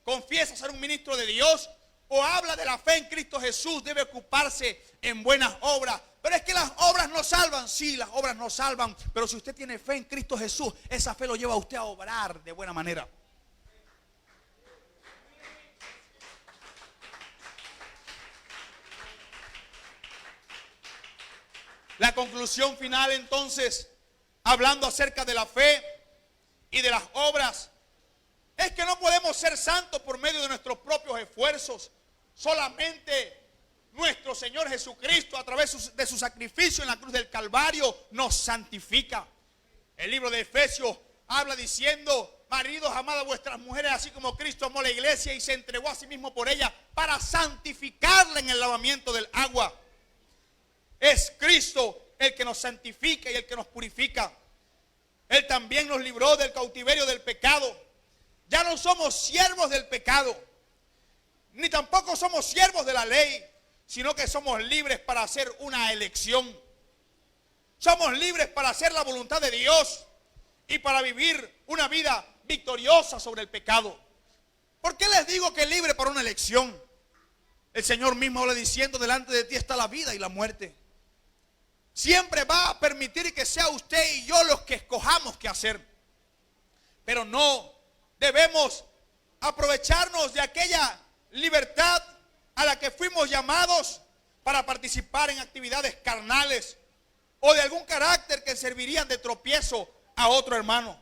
confiesa ser un ministro de Dios o habla de la fe en Cristo Jesús, debe ocuparse en buenas obras. Pero es que las obras no salvan. Sí, las obras no salvan, pero si usted tiene fe en Cristo Jesús, esa fe lo lleva a usted a obrar de buena manera. La conclusión final entonces, hablando acerca de la fe y de las obras, es que no podemos ser santos por medio de nuestros propios esfuerzos. Solamente nuestro Señor Jesucristo, a través de su sacrificio en la cruz del Calvario, nos santifica. El libro de Efesios habla diciendo: maridos, amad a vuestras mujeres así como Cristo amó la iglesia y se entregó a sí mismo por ella para santificarla en el lavamiento del agua. Es Cristo el que nos santifica y el que nos purifica. Él también nos libró del cautiverio del pecado. Ya no somos siervos del pecado, ni tampoco somos siervos de la ley, sino que somos libres para hacer una elección. Somos libres para hacer la voluntad de Dios y para vivir una vida victoriosa sobre el pecado. ¿Por qué les digo que es libre para una elección? El Señor mismo habla diciendo: delante de ti está la vida y la muerte. Siempre va a permitir que sea usted y yo los que escojamos qué hacer. Pero no debemos aprovecharnos de aquella libertad a la que fuimos llamados para participar en actividades carnales o de algún carácter que servirían de tropiezo a otro hermano.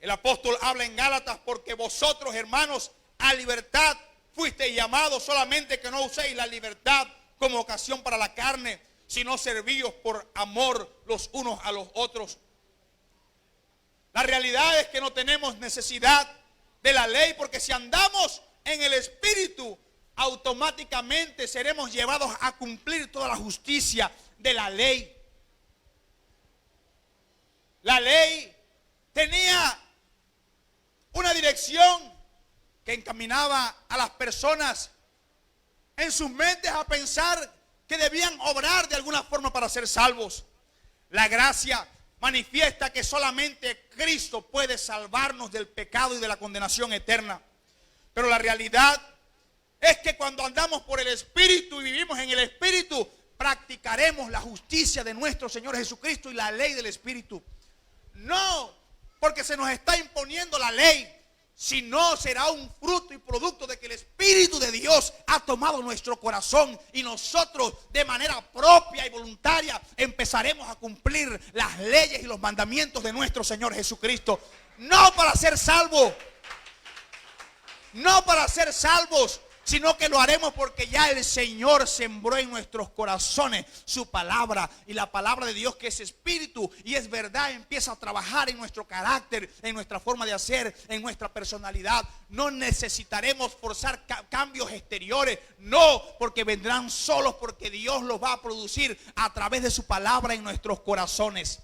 El apóstol habla en Gálatas: porque vosotros, hermanos, a libertad fuisteis llamados, solamente que no uséis la libertad como ocasión para la carne, sino servíos por amor los unos a los otros. La realidad es que no tenemos necesidad de la ley, porque si andamos en el Espíritu, automáticamente seremos llevados a cumplir toda la justicia de la ley. La ley tenía una dirección que encaminaba a las personas en sus mentes a pensar que debían obrar de alguna forma para ser salvos. La gracia manifiesta que solamente Cristo puede salvarnos del pecado y de la condenación eterna. Pero la realidad es que cuando andamos por el Espíritu y vivimos en el Espíritu, practicaremos la justicia de nuestro Señor Jesucristo y la ley del Espíritu. No porque se nos está imponiendo la ley, sino será un fruto y producto de que el Espíritu de Dios ha tomado nuestro corazón y nosotros de manera propia y voluntaria empezaremos a cumplir las leyes y los mandamientos de nuestro Señor Jesucristo. No para ser salvos, no para ser salvos, sino que lo haremos porque ya el Señor sembró en nuestros corazones su palabra. Y la palabra de Dios, que es espíritu y es verdad, empieza a trabajar en nuestro carácter, en nuestra forma de hacer, en nuestra personalidad. No necesitaremos forzar cambios exteriores, no, porque vendrán solos, porque Dios los va a producir a través de su palabra en nuestros corazones.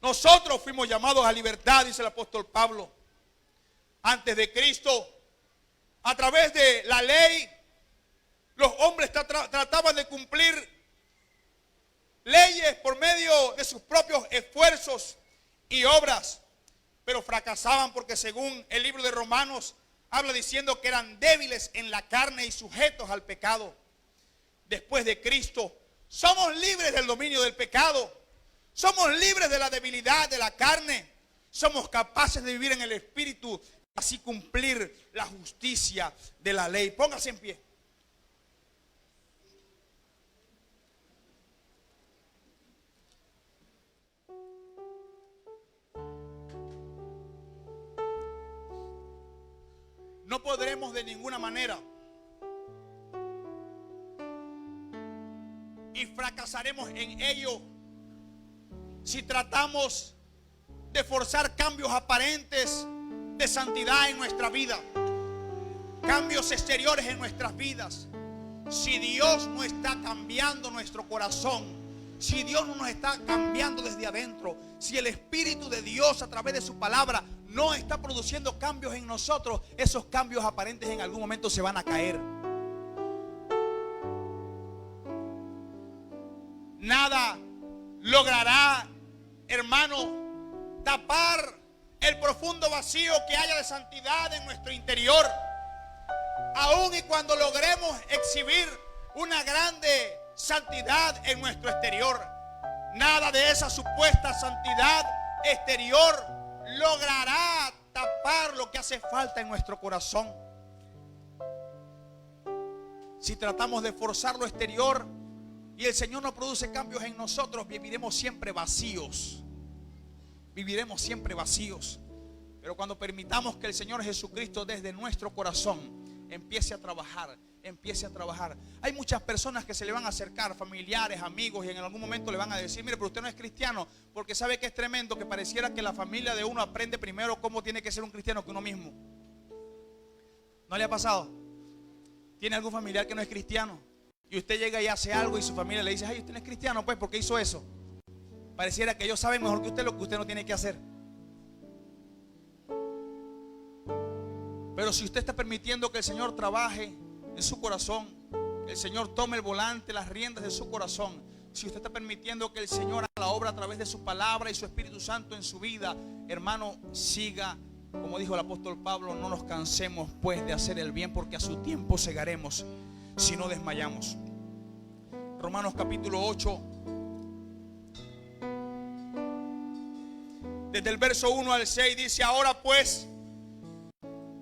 Nosotros fuimos llamados a libertad, dice el apóstol Pablo. Antes de Cristo, a través de la ley, los hombres trataban de cumplir leyes por medio de sus propios esfuerzos y obras, pero fracasaban porque, según el libro de Romanos, habla diciendo que eran débiles en la carne y sujetos al pecado. Después de Cristo, somos libres del dominio del pecado, somos libres de la debilidad de la carne, somos capaces de vivir en el Espíritu, así cumplir la justicia de la ley. Póngase en pie. No podremos de ninguna manera y fracasaremos en ello si tratamos de forzar cambios aparentes de santidad en nuestra vida, cambios exteriores en nuestras vidas, si Dios no está cambiando nuestro corazón, si Dios no nos está cambiando desde adentro, si el Espíritu de Dios a través de su palabra no está produciendo cambios en nosotros, esos cambios aparentes en algún momento se van a caer. Nada logrará, hermano, tapar el profundo vacío que haya de santidad en nuestro interior, aun y cuando logremos exhibir una grande santidad en nuestro exterior. Nada de esa supuesta santidad exterior logrará tapar lo que hace falta en nuestro corazón. Si tratamos de forzar lo exterior y el Señor no produce cambios en nosotros, viviremos siempre vacíos. Viviremos siempre vacíos. Pero cuando permitamos que el Señor Jesucristo desde nuestro corazón empiece a trabajar. Hay muchas personas que se le van a acercar, familiares, amigos, y en algún momento le van a decir: mire, pero usted no es cristiano, porque sabe que es tremendo que pareciera que la familia de uno aprende primero cómo tiene que ser un cristiano que uno mismo. ¿No le ha pasado? ¿Tiene algún familiar que no es cristiano? Y usted llega y hace algo y su familia le dice: ay, usted no es cristiano, pues, ¿por qué hizo eso? Pareciera que ellos saben mejor que usted lo que usted no tiene que hacer. Pero si usted está permitiendo que el Señor trabaje en su corazón, el Señor tome el volante, las riendas de su corazón, si usted está permitiendo que el Señor haga la obra a través de su palabra y su Espíritu Santo en su vida, hermano, siga, como dijo el apóstol Pablo: no nos cansemos pues de hacer el bien, porque a su tiempo segaremos si no desmayamos. Romanos capítulo 8, desde el verso 1 al 6 dice: ahora pues,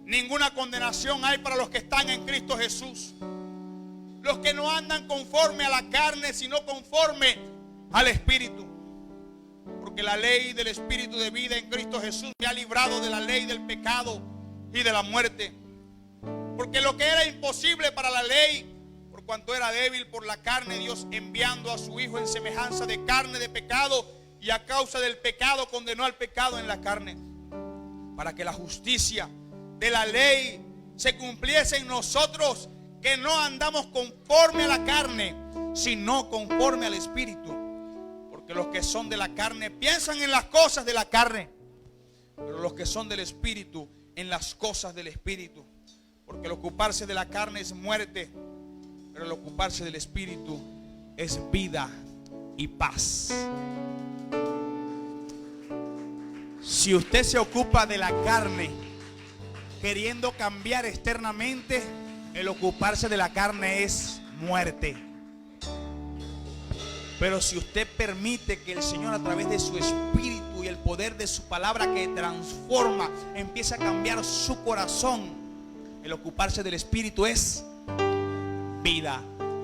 ninguna condenación hay para los que están en Cristo Jesús, los que no andan conforme a la carne, sino conforme al Espíritu. Porque la ley del Espíritu de vida en Cristo Jesús me ha librado de la ley del pecado y de la muerte. Porque lo que era imposible para la ley, por cuanto era débil por la carne, Dios, enviando a su Hijo en semejanza de carne de pecado, y a causa del pecado condenó al pecado en la carne, para que la justicia de la ley se cumpliese en nosotros, que no andamos conforme a la carne, sino conforme al Espíritu. Porque los que son de la carne piensan en las cosas de la carne, pero los que son del Espíritu en las cosas del Espíritu. Porque el ocuparse de la carne es muerte, pero el ocuparse del Espíritu es vida y paz. Si usted se ocupa de la carne queriendo cambiar externamente, el ocuparse de la carne es muerte. Pero si usted permite que el Señor, a través de su Espíritu y el poder de su palabra que transforma, empiece a cambiar su corazón, el ocuparse del Espíritu es vida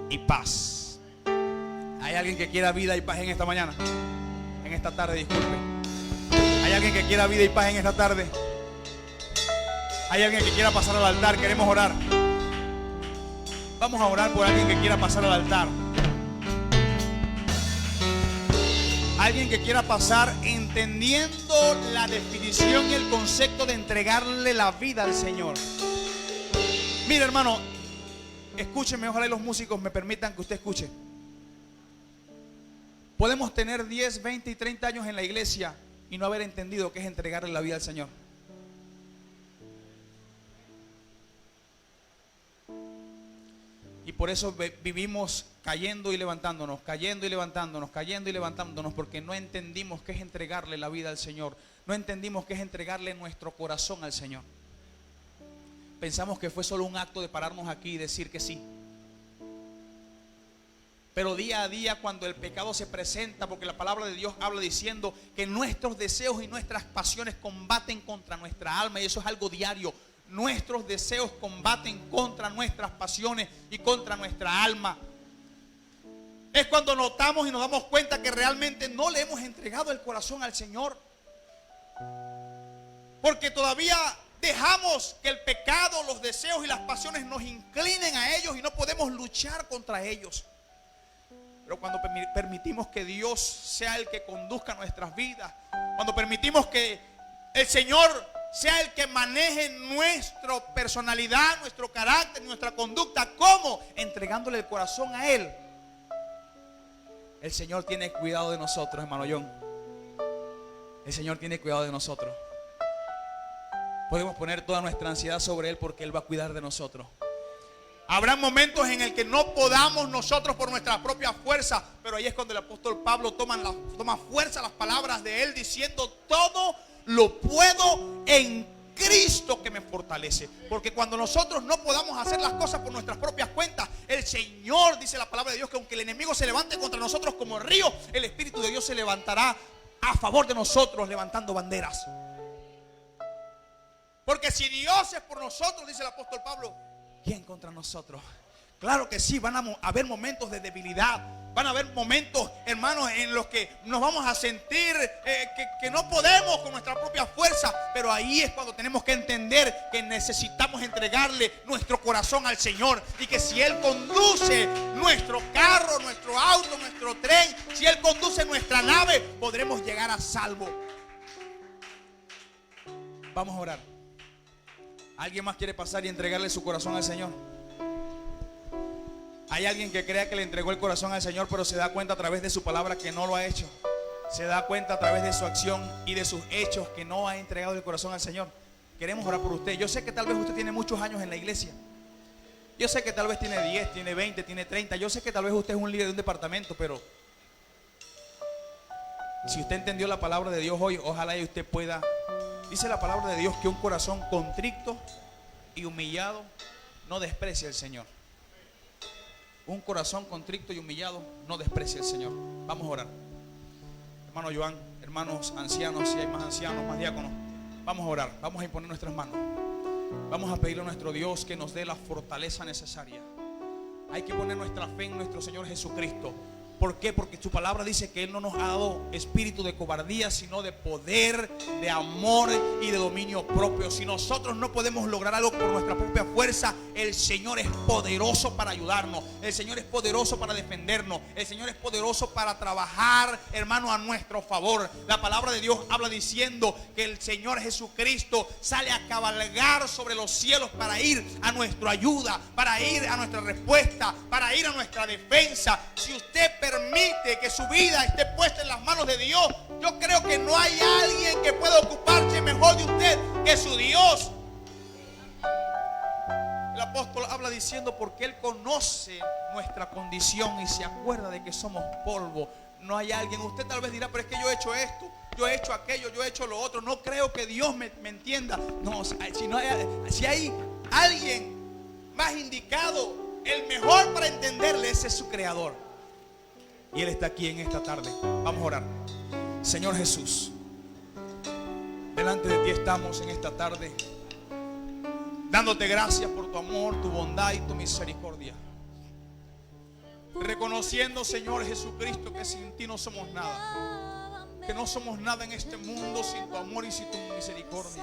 y paz. ¿Hay alguien que quiera vida y paz en esta mañana? En esta tarde, disculpe. ¿Hay alguien que quiera vida y paz en esta tarde? ¿Hay alguien que quiera pasar al altar? Queremos orar. Vamos a orar por alguien que quiera pasar al altar. Alguien que quiera pasar entendiendo la definición y el concepto de entregarle la vida al Señor. Mire, hermano, escúcheme, ojalá los músicos me permitan que usted escuche. Podemos tener 10, 20 y 30 años en la iglesia y no haber entendido qué es entregarle la vida al Señor. Y por eso vivimos cayendo y levantándonos, cayendo y levantándonos, cayendo y levantándonos, porque no entendimos qué es entregarle la vida al Señor. No entendimos qué es entregarle nuestro corazón al Señor. Pensamos que fue solo un acto de pararnos aquí y decir que sí. Pero día a día, cuando el pecado se presenta, porque la palabra de Dios habla diciendo que nuestros deseos y nuestras pasiones combaten contra nuestra alma, y eso es algo diario. Nuestros deseos combaten contra nuestras pasiones y contra nuestra alma. Es cuando notamos y nos damos cuenta que realmente no le hemos entregado el corazón al Señor, porque todavía dejamos que el pecado, los deseos y las pasiones nos inclinen a ellos y no podemos luchar contra ellos. Pero cuando permitimos que Dios sea el que conduzca nuestras vidas, cuando permitimos que el Señor sea el que maneje nuestra personalidad, nuestro carácter, nuestra conducta, ¿cómo? Entregándole el corazón a Él. El Señor tiene cuidado de nosotros, hermano John. El Señor tiene cuidado de nosotros. Podemos poner toda nuestra ansiedad sobre Él porque Él va a cuidar de nosotros. Habrá momentos en el que no podamos nosotros por nuestra propia fuerza, pero ahí es cuando el apóstol Pablo toma fuerza las palabras de él diciendo: todo lo puedo en Cristo que me fortalece. Porque cuando nosotros no podamos hacer las cosas por nuestras propias cuentas, el Señor, dice la palabra de Dios, que aunque el enemigo se levante contra nosotros como río, el Espíritu de Dios se levantará a favor de nosotros levantando banderas. Porque si Dios es por nosotros, dice el apóstol Pablo, ¿quién contra nosotros? Claro que sí, van a haber momentos de debilidad. Van a haber momentos, hermanos, en los que nos vamos a sentir que no podemos con nuestra propia fuerza. Pero ahí es cuando tenemos que entender que necesitamos entregarle nuestro corazón al Señor. Y que si Él conduce nuestro carro, nuestro auto, nuestro tren, si Él conduce nuestra nave, podremos llegar a salvo. Vamos a orar. ¿Alguien más quiere pasar y entregarle su corazón al Señor? Hay alguien que crea que le entregó el corazón al Señor, pero se da cuenta a través de su palabra que no lo ha hecho. Se da cuenta a través de su acción y de sus hechos que no ha entregado el corazón al Señor. Queremos orar por usted. Yo sé que tal vez usted tiene muchos años en la iglesia. Yo sé que tal vez tiene 10, tiene 20, tiene 30. Yo sé que tal vez usted es un líder de un departamento, pero si usted entendió la palabra de Dios hoy, ojalá y usted pueda. Dice la palabra de Dios que un corazón contrito y humillado no desprecia al Señor. Un corazón contrito y humillado no desprecia al Señor. Vamos a orar. Hermano Joan, hermanos ancianos, si hay más ancianos, más diáconos, vamos a orar, vamos a imponer nuestras manos. Vamos a pedirle a nuestro Dios que nos dé la fortaleza necesaria. Hay que poner nuestra fe en nuestro Señor Jesucristo. ¿Por qué? Porque su palabra dice que Él no nos ha dado espíritu de cobardía, sino de poder, de amor y de dominio propio. Si nosotros no podemos lograr algo por nuestra propia fuerza, el Señor es poderoso para ayudarnos. El Señor es poderoso para defendernos. El Señor es poderoso para trabajar, hermano, a nuestro favor. La palabra de Dios habla diciendo que el Señor Jesucristo sale a cabalgar sobre los cielos para ir a nuestra ayuda, para ir a nuestra respuesta, para ir a nuestra defensa. Si usted permite que su vida esté puesta en las manos de Dios, yo creo que no hay alguien que pueda ocuparse mejor de usted que su Dios. El apóstol habla diciendo porque Él conoce nuestra condición y se acuerda de que somos polvo. No hay alguien, usted tal vez dirá, pero es que yo he hecho esto, yo he hecho aquello, yo he hecho lo otro. No creo que Dios me entienda. No, si hay alguien más indicado, el mejor para entenderle, ese es su creador. Y Él está aquí en esta tarde. Vamos a orar. Señor Jesús, delante de ti estamos en esta tarde, dándote gracias por tu amor, tu bondad y tu misericordia. Reconociendo, Señor Jesucristo, que sin ti no somos nada. Que no somos nada en este mundo sin tu amor y sin tu misericordia.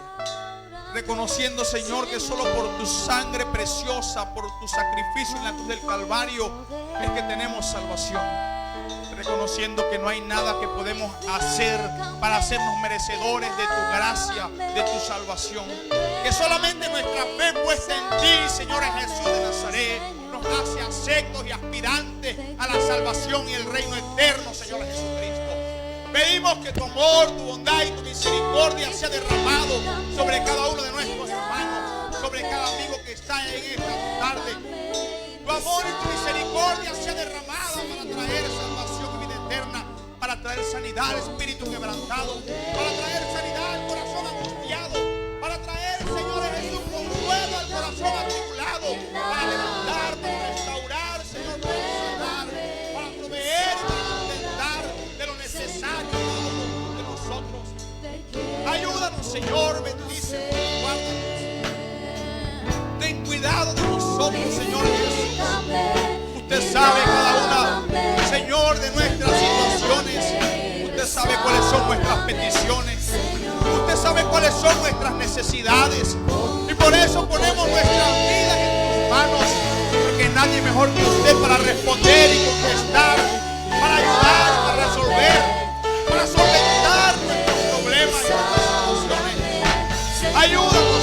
Reconociendo, Señor, que solo por tu sangre preciosa, por tu sacrificio en la cruz del Calvario, es que tenemos salvación. Reconociendo que no hay nada que podemos hacer para hacernos merecedores de tu gracia, de tu salvación. Que solamente nuestra fe puesta en ti, Señor Jesús de Nazaret, nos hace aceptos y aspirantes a la salvación y el reino eterno, Señor Jesucristo. Pedimos que tu amor, tu bondad y tu misericordia sea derramado sobre cada uno de nuestros hermanos, sobre cada amigo que está en esta tarde. Tu amor y tu misericordia sea derramada para traer salvación y vida eterna, para traer sanidad al espíritu quebrantado, para traer sanidad al corazón angustiado, para traer, Señor Jesús, consuelo al corazón atribulado, para levantar, para restaurar, Señor, para sanar, para proveer, para sustentar de lo necesario de nosotros. Ayúdanos, Señor, bendice, guárdanos. Ten cuidado de nosotros, Señor Jesús. Usted sabe cada una, Señor, de nuestras situaciones. Usted sabe cuáles son nuestras peticiones. Usted sabe cuáles son nuestras necesidades. Y por eso ponemos nuestras vidas en tus manos. Porque nadie mejor que usted para responder y contestar resolver, para solventar nuestros problemas y nuestras situaciones. Ayúdanos,